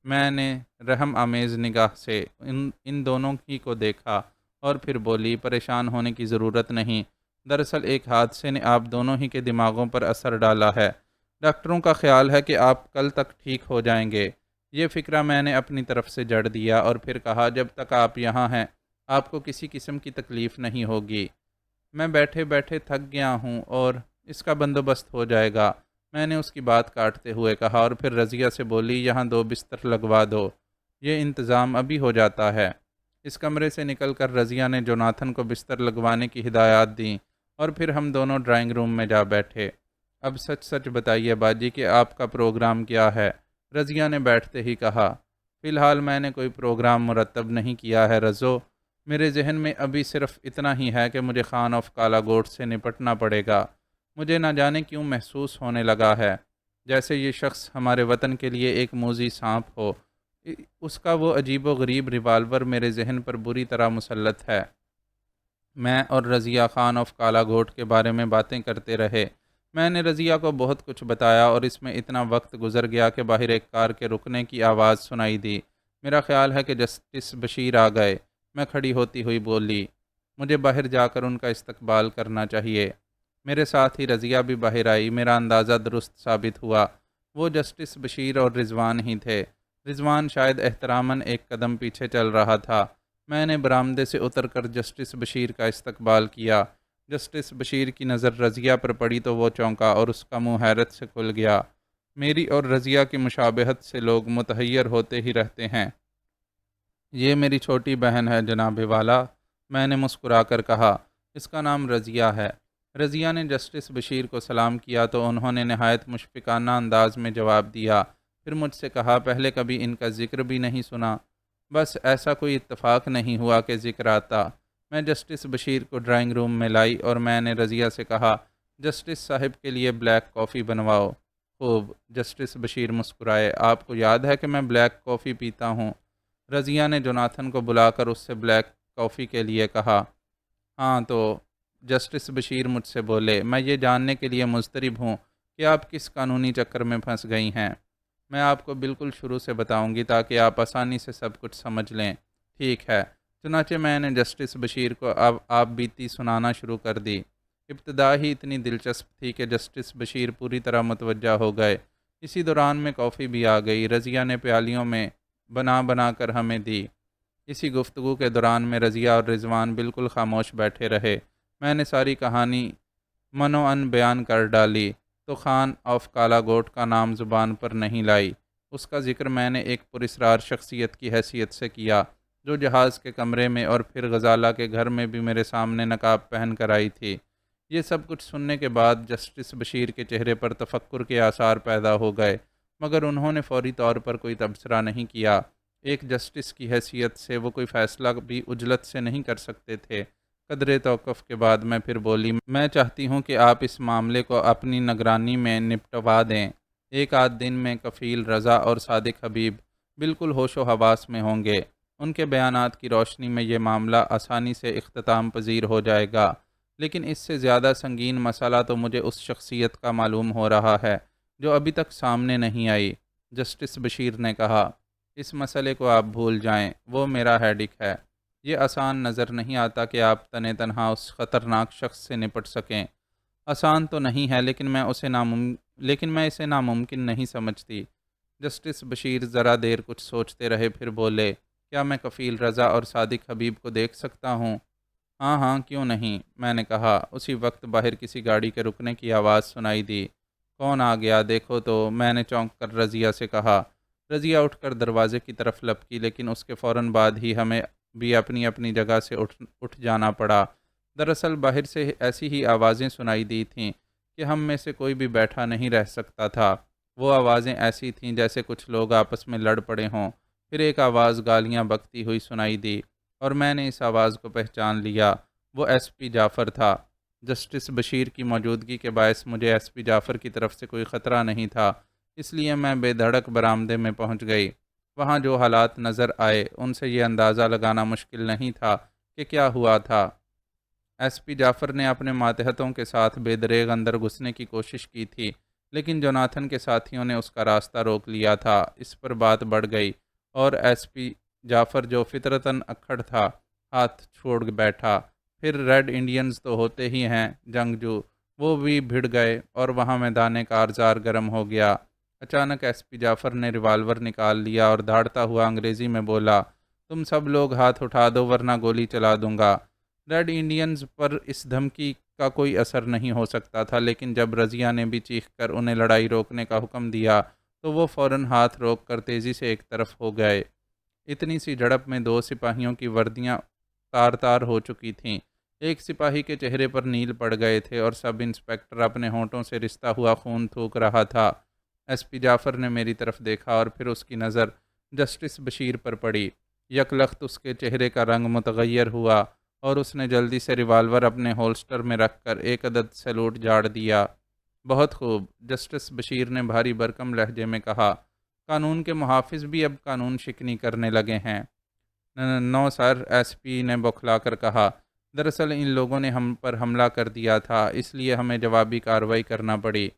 میں نے رحم آمیز نگاہ سے ان دونوں ہی کو دیکھا اور پھر بولی، پریشان ہونے کی ضرورت نہیں۔ دراصل ایک حادثے نے آپ دونوں ہی کے دماغوں پر اثر ڈالا ہے۔ ڈاکٹروں کا خیال ہے کہ آپ کل تک ٹھیک ہو جائیں گے۔ یہ فکرہ میں نے اپنی طرف سے جڑ دیا اور پھر کہا، جب تک آپ یہاں ہیں آپ کو کسی قسم کی تکلیف نہیں ہوگی۔ میں بیٹھے بیٹھے تھک گیا ہوں اور اس کا بندوبست ہو جائے گا، میں نے اس کی بات کاٹتے ہوئے کہا، اور پھر رضیہ سے بولی، یہاں 2 بستر لگوا دو، یہ انتظام ابھی ہو جاتا ہے۔ اس کمرے سے نکل کر رضیہ نے جوناتھن کو بستر لگوانے کی ہدایات دیں اور پھر ہم دونوں ڈرائنگ روم میں جا بیٹھے۔ اب سچ سچ بتائیے باجی کہ آپ کا پروگرام کیا ہے؟ رضیہ نے بیٹھتے ہی کہا۔ فی الحال میں نے کوئی پروگرام مرتب نہیں کیا ہے رضو، میرے ذہن میں ابھی صرف اتنا ہی ہے کہ مجھے خان آف کالا گوٹ سے نپٹنا پڑے گا۔ مجھے نہ جانے کیوں محسوس ہونے لگا ہے جیسے یہ شخص ہمارے وطن کے لیے ایک موذی سانپ ہو۔ اس کا وہ عجیب و غریب ریوالور میرے ذہن پر بری طرح مسلط ہے۔ میں اور رضیہ خان آف کالا گھوٹ کے بارے میں باتیں کرتے رہے۔ میں نے رضیہ کو بہت کچھ بتایا اور اس میں اتنا وقت گزر گیا کہ باہر ایک کار کے رکنے کی آواز سنائی دی۔ میرا خیال ہے کہ جسٹس بشیر آ گئے۔ میں کھڑی ہوتی ہوئی بولی، مجھے باہر جا کر ان کا استقبال کرنا چاہیے۔ میرے ساتھ ہی رضیہ بھی باہر آئی۔ میرا اندازہ درست ثابت ہوا، وہ جسٹس بشیر اور رضوان ہی تھے۔ رضوان شاید احتراماً ایک قدم پیچھے چل رہا تھا۔ میں نے برآمدے سے اتر کر جسٹس بشیر کا استقبال کیا۔ جسٹس بشیر کی نظر رضیہ پر پڑی تو وہ چونکا اور اس کا منہ حیرت سے کھل گیا۔ میری اور رضیہ کی مشابہت سے لوگ متحیر ہوتے ہی رہتے ہیں۔ یہ میری چھوٹی بہن ہے جناب والا، میں نے مسکرا کر کہا، اس کا نام رضیہ ہے۔ رضیہ نے جسٹس بشیر کو سلام کیا تو انہوں نے نہایت مشفقانہ انداز میں جواب دیا، پھر مجھ سے کہا، پہلے کبھی ان کا ذکر بھی نہیں سنا؟ بس ایسا کوئی اتفاق نہیں ہوا کہ ذکر آتا۔ میں جسٹس بشیر کو ڈرائنگ روم میں لائی اور میں نے رضیہ سے کہا، جسٹس صاحب کے لیے بلیک کافی بنواؤ۔ خوب، جسٹس بشیر مسکرائے، آپ کو یاد ہے کہ میں بلیک کافی پیتا ہوں؟ رضیہ نے جوناتھن کو بلا کر اس سے بلیک کافی کے لیے کہا۔ ہاں تو جسٹس بشیر مجھ سے بولے، میں یہ جاننے کے لیے مضطرب ہوں کہ آپ کس قانونی چکر میں پھنس گئی ہیں۔ میں آپ کو بالکل شروع سے بتاؤں گی تاکہ آپ آسانی سے سب کچھ سمجھ لیں۔ ٹھیک ہے۔ چنانچہ میں نے جسٹس بشیر کو اب آپ بیتی سنانا شروع کر دی۔ ابتدا ہی اتنی دلچسپ تھی کہ جسٹس بشیر پوری طرح متوجہ ہو گئے۔ اسی دوران میں کافی بھی آ گئی۔ رضیہ نے پیالیوں میں بنا کر ہمیں دی۔ اسی گفتگو کے دوران میں رضیہ اور رضوان بالکل خاموش بیٹھے رہے۔ میں نے ساری کہانی منوعن بیان کر ڈالی تو خان آف کالا گوٹ کا نام زبان پر نہیں لائی۔ اس کا ذکر میں نے ایک پراسرار شخصیت کی حیثیت سے کیا جو جہاز کے کمرے میں اور پھر غزالہ کے گھر میں بھی میرے سامنے نقاب پہن کر آئی تھی۔ یہ سب کچھ سننے کے بعد جسٹس بشیر کے چہرے پر تفکر کے آثار پیدا ہو گئے، مگر انہوں نے فوری طور پر کوئی تبصرہ نہیں کیا۔ ایک جسٹس کی حیثیت سے وہ کوئی فیصلہ بھی عجلت سے نہیں کر سکتے تھے۔ قدرے توقف کے بعد میں پھر بولی، میں چاہتی ہوں کہ آپ اس معاملے کو اپنی نگرانی میں نپٹوا دیں۔ ایک آدھ دن میں کفیل رضا اور صادق حبیب بالکل ہوش و حواس میں ہوں گے۔ ان کے بیانات کی روشنی میں یہ معاملہ آسانی سے اختتام پذیر ہو جائے گا، لیکن اس سے زیادہ سنگین مسئلہ تو مجھے اس شخصیت کا معلوم ہو رہا ہے جو ابھی تک سامنے نہیں آئی۔ جسٹس بشیر نے کہا، اس مسئلے کو آپ بھول جائیں، وہ میرا ہیڈک ہے۔ یہ آسان نظر نہیں آتا کہ آپ تنے تنہا اس خطرناک شخص سے نپٹ سکیں۔ آسان تو نہیں ہے، لیکن میں اسے ناممکن نہیں سمجھتی۔ جسٹس بشیر ذرا دیر کچھ سوچتے رہے، پھر بولے، کیا میں کفیل رضا اور صادق حبیب کو دیکھ سکتا ہوں؟ ہاں ہاں، کیوں نہیں، میں نے کہا۔ اسی وقت باہر کسی گاڑی کے رکنے کی آواز سنائی دی۔ کون آ گیا دیکھو تو، میں نے چونک کر رضیہ سے کہا۔ رضیہ اٹھ کر دروازے کی طرف لپکی، لیکن اس کے فوراً بعد ہی ہمیں بھی اپنی اپنی جگہ سے اٹھ جانا پڑا۔ دراصل باہر سے ایسی ہی آوازیں سنائی دی تھیں کہ ہم میں سے کوئی بھی بیٹھا نہیں رہ سکتا تھا۔ وہ آوازیں ایسی تھیں جیسے کچھ لوگ آپس میں لڑ پڑے ہوں۔ پھر ایک آواز گالیاں بکتی ہوئی سنائی دی اور میں نے اس آواز کو پہچان لیا۔ وہ ایس پی جعفر تھا۔ جسٹس بشیر کی موجودگی کے باعث مجھے ایس پی جعفر کی طرف سے کوئی خطرہ نہیں تھا، اس لیے میں بے دھڑک برآمدے میں پہنچ گئی۔ وہاں جو حالات نظر آئے ان سے یہ اندازہ لگانا مشکل نہیں تھا کہ کیا ہوا تھا۔ ایس پی جعفر نے اپنے ماتحتوں کے ساتھ بے دریغ اندر گھسنے کی کوشش کی تھی، لیکن جوناتھن کے ساتھیوں نے اس کا راستہ روک لیا تھا۔ اس پر بات بڑھ گئی اور ایس پی جعفر جو فطرتاً اکھڑ تھا، ہاتھ چھوڑ بیٹھا۔ پھر ریڈ انڈینز تو ہوتے ہی ہیں جنگجو، وہ بھی بھڑ گئے اور وہاں میدان کارزار گرم ہو گیا۔ اچانک ایس پی جعفر نے ریوالور نکال لیا اور دھاڑتا ہوا انگریزی میں بولا، تم سب لوگ ہاتھ اٹھا دو ورنہ گولی چلا دوں گا۔ ریڈ انڈینز پر اس دھمکی کا کوئی اثر نہیں ہو سکتا تھا، لیکن جب رضیہ نے بھی چیخ کر انہیں لڑائی روکنے کا حکم دیا تو وہ فوراً ہاتھ روک کر تیزی سے ایک طرف ہو گئے۔ اتنی سی جھڑپ میں دو سپاہیوں کی وردیاں تار تار ہو چکی تھیں۔ ایک سپاہی کے چہرے پر نیل پڑ گئے تھے اور سب انسپکٹر اپنے ہونٹوں سے رستا ہوا خون تھوک رہا تھا۔ ایس پی جعفر نے میری طرف دیکھا اور پھر اس کی نظر جسٹس بشیر پر پڑی۔ یک لخت اس کے چہرے کا رنگ متغیر ہوا اور اس نے جلدی سے ریوالور اپنے ہولسٹر میں رکھ کر ایک عدد سیلوٹ جاڑ دیا۔ بہت خوب، جسٹس بشیر نے بھاری بھرکم لہجے میں کہا، قانون کے محافظ بھی اب قانون شکنی کرنے لگے ہیں۔ نو سر، ایس پی نے بوکھلا کر کہا، دراصل ان لوگوں نے ہم پر حملہ کر دیا تھا، اس لیے ہمیں جوابی کارروائی کرنا پڑی۔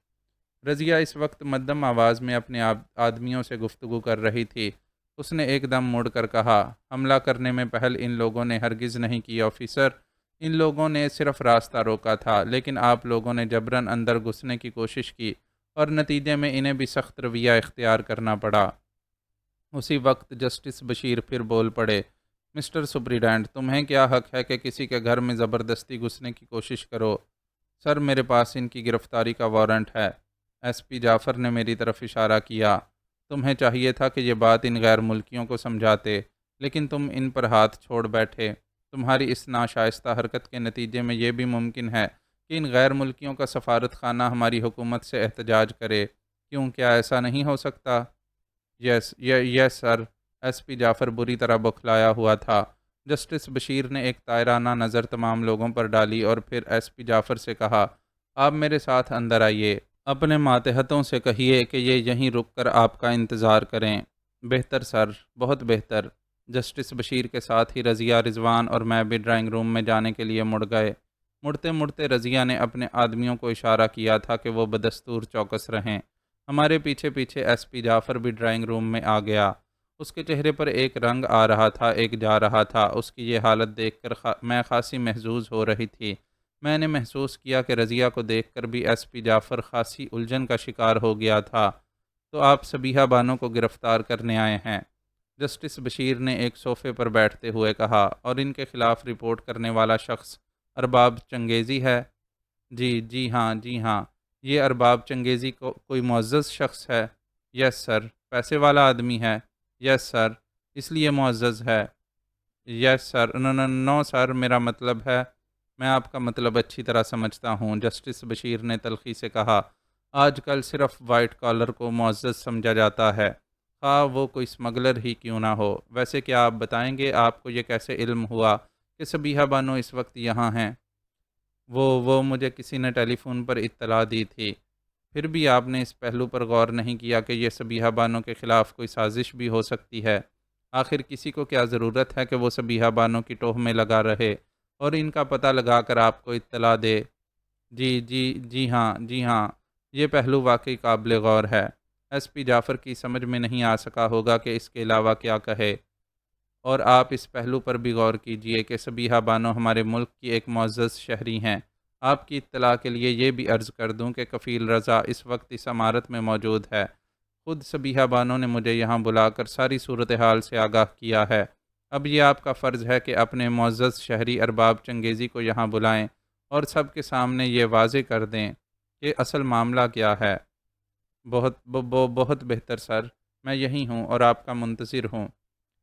رضیہ اس وقت مدھم آواز میں اپنے آدمیوں سے گفتگو کر رہی تھی۔ اس نے ایک دم مڑ کر کہا، حملہ کرنے میں پہل ان لوگوں نے ہرگز نہیں کی آفیسر، ان لوگوں نے صرف راستہ روکا تھا، لیکن آپ لوگوں نے جبراً اندر گھسنے کی کوشش کی اور نتیجے میں انہیں بھی سخت رویہ اختیار کرنا پڑا۔ اسی وقت جسٹس بشیر پھر بول پڑے، مسٹر سپریڈینٹ، تمہیں کیا حق ہے کہ کسی کے گھر میں زبردستی گھسنے کی کوشش کرو؟ سر، میرے پاس ان کی گرفتاری کا وارنٹ ہے۔ ایس پی جعفر نے میری طرف اشارہ کیا۔ تمہیں چاہیے تھا کہ یہ بات ان غیر ملکیوں کو سمجھاتے، لیکن تم ان پر ہاتھ چھوڑ بیٹھے۔ تمہاری اس ناشائستہ حرکت کے نتیجے میں یہ بھی ممکن ہے کہ ان غیر ملکیوں کا سفارت خانہ ہماری حکومت سے احتجاج کرے۔ کیوں، کیا ایسا نہیں ہو سکتا؟ یس سر، ایس پی جعفر بری طرح بوکھلایا ہوا تھا۔ جسٹس بشیر نے ایک طائرانہ نظر تمام لوگوں پر ڈالی اور پھر ایس پی جعفر سے کہا، آپ میرے ساتھ اندر آئیے۔ اپنے ماتحتوں سے کہیے کہ یہ یہیں رک کر آپ کا انتظار کریں۔ بہتر سر، بہت بہتر۔ جسٹس بشیر کے ساتھ ہی رضیہ، رضوان اور میں بھی ڈرائنگ روم میں جانے کے لیے مڑ گئے۔ مڑتے مڑتے رضیہ نے اپنے آدمیوں کو اشارہ کیا تھا کہ وہ بدستور چوکس رہیں۔ ہمارے پیچھے پیچھے ایس پی جعفر بھی ڈرائنگ روم میں آ گیا۔ اس کے چہرے پر ایک رنگ آ رہا تھا، ایک جا رہا تھا۔ اس کی یہ حالت دیکھ کر میں خاصی محظوظ ہو رہی تھی۔ میں نے محسوس کیا کہ رضیہ کو دیکھ کر بھی ایس پی جعفر خاصی الجھن کا شکار ہو گیا تھا۔ تو آپ صبیحہ بانو کو گرفتار کرنے آئے ہیں؟ جسٹس بشیر نے ایک صوفے پر بیٹھتے ہوئے کہا، اور ان کے خلاف رپورٹ کرنے والا شخص ارباب چنگیزی ہے؟ جی ہاں، یہ ارباب چنگیزی کوئی معزز شخص ہے؟ یس سر۔ پیسے والا آدمی ہے؟ یس سر، اس لیے معزز ہے؟ یس سر۔ نو سر، میرا مطلب ہے، میں آپ کا مطلب اچھی طرح سمجھتا ہوں، جسٹس بشیر نے تلخی سے کہا، آج کل صرف وائٹ کالر کو معزز سمجھا جاتا ہے، خواہ وہ کوئی اسمگلر ہی کیوں نہ ہو۔ ویسے کیا آپ بتائیں گے آپ کو یہ کیسے علم ہوا کہ صبیحہ بانو اس وقت یہاں ہیں؟ وہ مجھے کسی نے ٹیلی فون پر اطلاع دی تھی۔ پھر بھی آپ نے اس پہلو پر غور نہیں کیا کہ یہ صبیحہ بانو کے خلاف کوئی سازش بھی ہو سکتی ہے؟ آخر کسی کو کیا ضرورت ہے کہ وہ صبیحہ بانو کی ٹوہ میں لگا رہے اور ان کا پتہ لگا کر آپ کو اطلاع دے؟ جی ہاں، یہ پہلو واقعی قابل غور ہے۔ ایس پی جعفر کی سمجھ میں نہیں آ سکا ہوگا کہ اس کے علاوہ کیا کہے، اور آپ اس پہلو پر بھی غور کیجئے کہ صبیحہ بانو ہمارے ملک کی ایک معزز شہری ہیں۔ آپ کی اطلاع کے لیے یہ بھی عرض کر دوں کہ کفیل رضا اس وقت اس عمارت میں موجود ہے۔ خود صبیحہ بانو نے مجھے یہاں بلا کر ساری صورتحال سے آگاہ کیا ہے۔ اب یہ آپ کا فرض ہے کہ اپنے معزز شہری ارباب چنگیزی کو یہاں بلائیں اور سب کے سامنے یہ واضح کر دیں کہ اصل معاملہ کیا ہے۔ بہت بہتر سر، میں یہیں ہوں اور آپ کا منتظر ہوں۔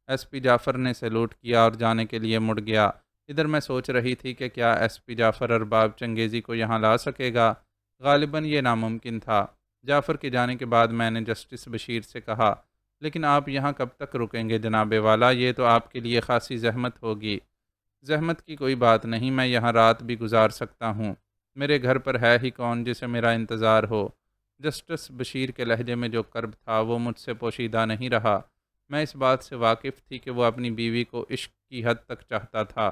ایس پی جعفر نے سیلوٹ کیا اور جانے کے لیے مڑ گیا۔ ادھر میں سوچ رہی تھی کہ کیا ایس پی جعفر ارباب چنگیزی کو یہاں لا سکے گا غالباً یہ ناممکن تھا۔ جعفر کے جانے کے بعد میں نے جسٹس بشیر سے کہا، لیکن آپ یہاں کب تک رکیں گے جناب والا؟ یہ تو آپ کے لیے خاصی زحمت ہوگی۔ زحمت کی کوئی بات نہیں، میں یہاں رات بھی گزار سکتا ہوں۔ میرے گھر پر ہے ہی کون جسے میرا انتظار ہو؟ جسٹس بشیر کے لہجے میں جو کرب تھا وہ مجھ سے پوشیدہ نہیں رہا۔ میں اس بات سے واقف تھی کہ وہ اپنی بیوی کو عشق کی حد تک چاہتا تھا،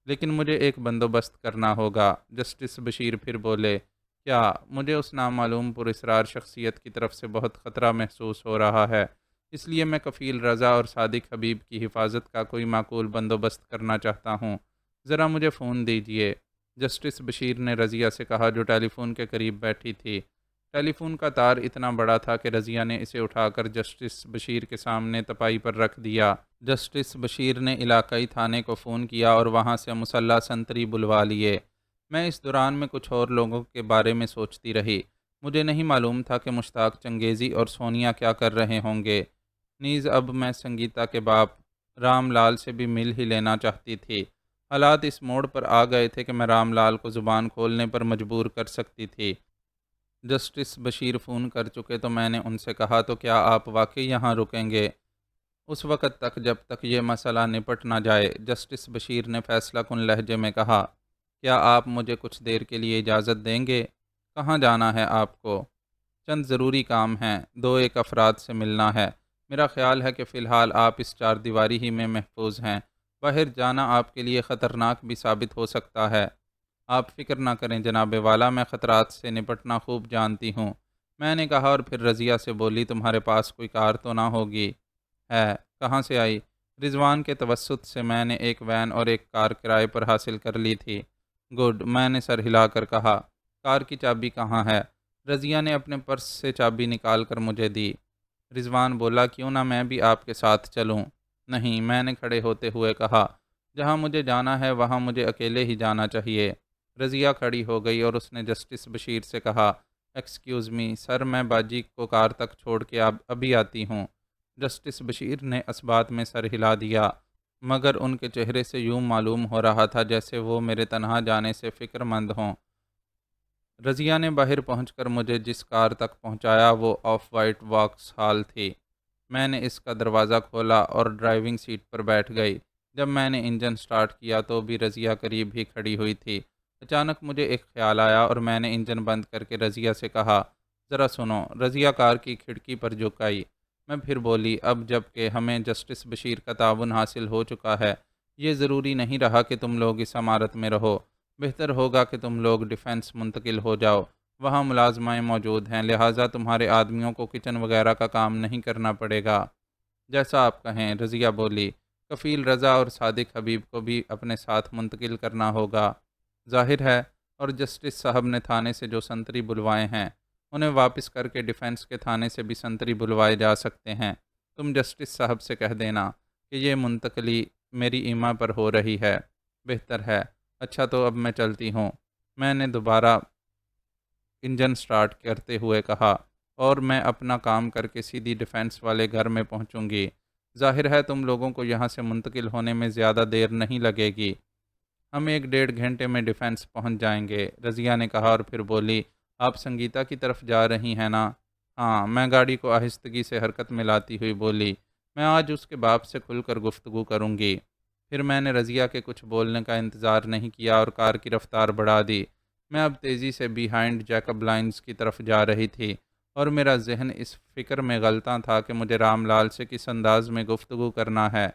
لیکن مجھے ایک بندوبست کرنا ہوگا۔ جسٹس بشیر پھر بولے، کیا؟ مجھے اس نامعلوم پراسرار شخصیت کی طرف سے بہت خطرہ محسوس ہو رہا ہے، اس لیے میں کفیل رضا اور صادق حبیب کی حفاظت کا کوئی معقول بندوبست کرنا چاہتا ہوں۔ ذرا مجھے فون دیجیے۔ جسٹس بشیر نے رضیہ سے کہا جو ٹیلی فون کے قریب بیٹھی تھی۔ ٹیلی فون کا تار اتنا بڑا تھا کہ رضیہ نے اسے اٹھا کر جسٹس بشیر کے سامنے تپائی پر رکھ دیا۔ جسٹس بشیر نے علاقائی تھانے کو فون کیا اور وہاں سے مسلح سنتری بلوا لیے۔ میں اس دوران میں کچھ اور لوگوں کے بارے میں سوچتی رہی۔ مجھے نہیں معلوم تھا کہ مشتاق چنگیزی اور سونیا کیا کر رہے ہوں گے۔ نیز اب میں سنگیتا کے باپ رام لال سے بھی مل ہی لینا چاہتی تھی۔ حالات اس موڑ پر آ گئے تھے کہ میں رام لال کو زبان کھولنے پر مجبور کر سکتی تھی۔ جسٹس بشیر فون کر چکے تو میں نے ان سے کہا، تو کیا آپ واقعی یہاں رکیں گے اس وقت تک جب تک یہ مسئلہ نپٹ نہ جائے؟ جسٹس بشیر نے فیصلہ کن لہجے میں کہا، کیا آپ مجھے کچھ دیر کے لیے اجازت دیں گے؟ کہاں جانا ہے آپ کو؟ چند ضروری کام ہیں، دو ایک افراد سے ملنا ہے۔ میرا خیال ہے کہ فی الحال آپ اس چار دیواری ہی میں محفوظ ہیں، باہر جانا آپ کے لیے خطرناک بھی ثابت ہو سکتا ہے۔ آپ فکر نہ کریں جناب والا، میں خطرات سے نپٹنا خوب جانتی ہوں، میں نے کہا، اور پھر رضیہ سے بولی، تمہارے پاس کوئی کار تو نہ ہوگی؟ ہے، کہاں سے آئی؟ رضوان کے توسط سے میں نے ایک وین اور ایک کار کرائے پر حاصل کر لی تھی۔ گڈ، میں نے سر ہلا کر کہا، کار کی چابی کہاں ہے؟ رضیہ نے اپنے پرس سے چابی نکال کر مجھے دی۔ رضوان بولا، کیوں نہ میں بھی آپ کے ساتھ چلوں؟ نہیں، میں نے کھڑے ہوتے ہوئے کہا، جہاں مجھے جانا ہے وہاں مجھے اکیلے ہی جانا چاہیے۔ رضیہ کھڑی ہو گئی اور اس نے جسٹس بشیر سے کہا، ایکسکیوز می سر، میں باجی کو کار تک چھوڑ کے ابھی آتی ہوں۔ جسٹس بشیر نے اسبات میں سر ہلا دیا، مگر ان کے چہرے سے یوں معلوم ہو رہا تھا جیسے وہ میرے تنہا جانے سے فکر مند ہوں۔ رضیہ نے باہر پہنچ کر مجھے جس کار تک پہنچایا وہ آف وائٹ واکس ہال تھی۔ میں نے اس کا دروازہ کھولا اور ڈرائیونگ سیٹ پر بیٹھ گئی۔ جب میں نے انجن سٹارٹ کیا تو بھی رضیہ قریب ہی کھڑی ہوئی تھی۔ اچانک مجھے ایک خیال آیا اور میں نے انجن بند کر کے رضیہ سے کہا، ذرا سنو۔ رضیہ کار کی کھڑکی پر جھک آئی۔ میں پھر بولی، اب جب کہ ہمیں جسٹس بشیر کا تعاون حاصل ہو چکا ہے، یہ ضروری نہیں رہا کہ تم لوگ اس عمارت میں رہو۔ بہتر ہوگا کہ تم لوگ ڈیفینس منتقل ہو جاؤ، وہاں ملازمائیں موجود ہیں، لہٰذا تمہارے آدمیوں کو کچن وغیرہ کا کام نہیں کرنا پڑے گا۔ جیسا آپ کہیں، رضیہ بولی۔ کفیل رضا اور صادق حبیب کو بھی اپنے ساتھ منتقل کرنا ہوگا، ظاہر ہے، اور جسٹس صاحب نے تھانے سے جو سنتری بلوائے ہیں انہیں واپس کر کے ڈیفینس کے تھانے سے بھی سنتری بلوائے جا سکتے ہیں۔ تم جسٹس صاحب سے کہہ دینا کہ یہ منتقلی میری ایما پر ہو رہی ہے۔ بہتر ہے۔ اچھا، تو اب میں چلتی ہوں، میں نے دوبارہ انجن سٹارٹ کرتے ہوئے کہا، اور میں اپنا کام کر کے سیدھی ڈیفینس والے گھر میں پہنچوں گی۔ ظاہر ہے تم لوگوں کو یہاں سے منتقل ہونے میں زیادہ دیر نہیں لگے گی، ہم ایک ڈیڑھ گھنٹے میں ڈیفینس پہنچ جائیں گے۔ رضیہ نے کہا اور پھر بولی، آپ سنگیتا کی طرف جا رہی ہیں نا؟ ہاں، میں گاڑی کو آہستگی سے حرکت میں لاتی ہوئی بولی، میں آج اس کے باپ سے کھل کر گفتگو کروں گی۔ پھر میں نے رضیہ کے کچھ بولنے کا انتظار نہیں کیا اور کار کی رفتار بڑھا دی۔ میں اب تیزی سے بیہائنڈ جیکب لائنز کی طرف جا رہی تھی اور میرا ذہن اس فکر میں غلطاں تھا کہ مجھے رام لال سے کس انداز میں گفتگو کرنا ہے۔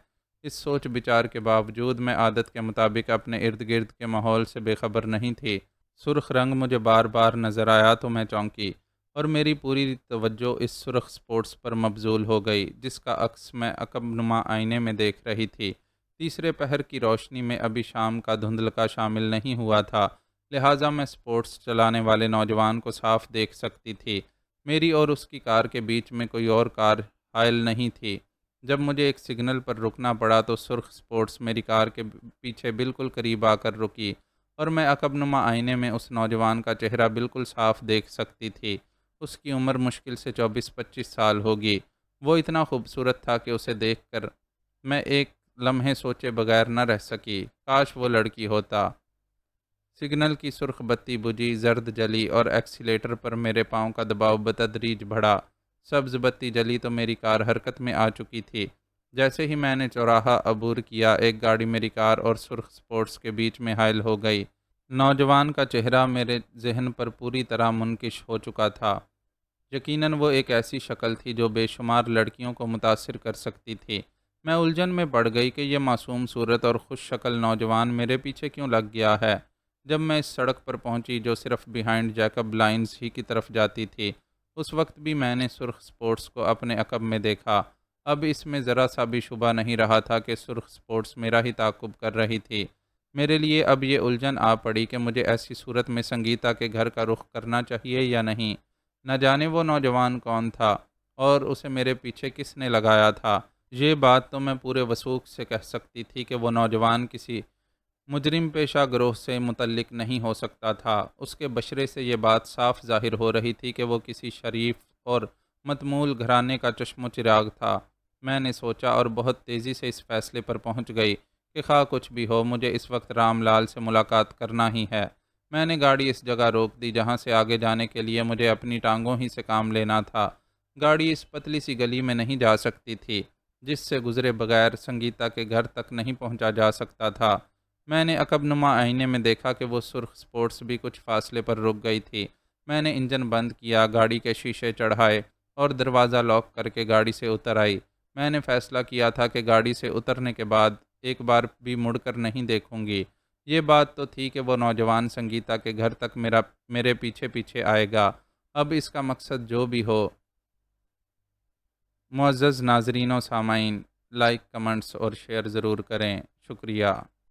اس سوچ بچار کے باوجود میں عادت کے مطابق اپنے ارد گرد کے ماحول سے بے خبر نہیں تھی۔ سرخ رنگ مجھے بار بار نظر آیا تو میں چونکی اور میری پوری توجہ اس سرخ سپورٹس پر مبذول ہو گئی جس کا عکس میں عقب نما آئینے میں دیکھ رہی تھی۔ تیسرے پہر کی روشنی میں ابھی شام کا دھندلکا شامل نہیں ہوا تھا، لہٰذا میں سپورٹس چلانے والے نوجوان کو صاف دیکھ سکتی تھی۔ میری اور اس کی کار کے بیچ میں کوئی اور کار حائل نہیں تھی۔ جب مجھے ایک سگنل پر رکنا پڑا تو سرخ سپورٹس میری کار کے پیچھے بالکل قریب آ کر رکی اور میں عقب نما آئینے میں اس نوجوان کا چہرہ بالکل صاف دیکھ سکتی تھی۔ اس کی عمر مشکل سے 24-25 سال ہوگی۔ وہ اتنا خوبصورت تھا کہ اسے دیکھ کر میں ایک لمحے سوچے بغیر نہ رہ سکی، کاش وہ لڑکی ہوتا۔ سگنل کی سرخ بتی بجھی، زرد جلی اور ایکسیلیٹر پر میرے پاؤں کا دباؤ بتدریج بڑھا۔ سبز بتی جلی تو میری کار حرکت میں آ چکی تھی۔ جیسے ہی میں نے چوراہا عبور کیا، ایک گاڑی میری کار اور سرخ سپورٹس کے بیچ میں حائل ہو گئی۔ نوجوان کا چہرہ میرے ذہن پر پوری طرح منکش ہو چکا تھا۔ یقیناً وہ ایک ایسی شکل تھی جو بے شمار لڑکیوں کو متاثر کر سکتی تھی۔ میں الجھن میں پڑ گئی کہ یہ معصوم صورت اور خوش شکل نوجوان میرے پیچھے کیوں لگ گیا ہے۔ جب میں اس سڑک پر پہنچی جو صرف بیہائنڈ جیکب لائنز ہی کی طرف جاتی تھی، اس وقت بھی میں نے سرخ سپورٹس کو اپنے عقب میں دیکھا۔ اب اس میں ذرا سا بھی شبہ نہیں رہا تھا کہ سرخ سپورٹس میرا ہی تعاقب کر رہی تھی۔ میرے لیے اب یہ الجھن آ پڑی کہ مجھے ایسی صورت میں سنگیتا کے گھر کا رخ کرنا چاہیے یا نہیں۔ نہ جانے وہ نوجوان کون تھا اور اسے میرے پیچھے کس نے لگایا تھا۔ یہ بات تو میں پورے وثوق سے کہہ سکتی تھی کہ وہ نوجوان کسی مجرم پیشہ گروہ سے متعلق نہیں ہو سکتا تھا۔ اس کے بشرے سے یہ بات صاف ظاہر ہو رہی تھی کہ وہ کسی شریف اور متمول گھرانے کا چشم و چراغ تھا۔ میں نے سوچا اور بہت تیزی سے اس فیصلے پر پہنچ گئی کہ خواہ کچھ بھی ہو، مجھے اس وقت رام لال سے ملاقات کرنا ہی ہے۔ میں نے گاڑی اس جگہ روک دی جہاں سے آگے جانے کے لیے مجھے اپنی ٹانگوں ہی سے کام لینا تھا۔ گاڑی اس پتلی سی گلی میں نہیں جا سکتی تھی جس سے گزرے بغیر سنگیتا کے گھر تک نہیں پہنچا جا سکتا تھا۔ میں نے عقب نما آئینے میں دیکھا کہ وہ سرخ سپورٹس بھی کچھ فاصلے پر رک گئی تھی۔ میں نے انجن بند کیا، گاڑی کے شیشے چڑھائے اور دروازہ لاک کر کے گاڑی سے اتر آئی۔ میں نے فیصلہ کیا تھا کہ گاڑی سے اترنے کے بعد ایک بار بھی مڑ کر نہیں دیکھوں گی۔ یہ بات تو تھی کہ وہ نوجوان سنگیتا کے گھر تک میرے پیچھے پیچھے آئے گا۔ اب اس کا مقصد جو بھی ہو۔ معزز ناظرین و سامعین، لائک، کمنٹس اور شیئر ضرور کریں۔ شکریہ۔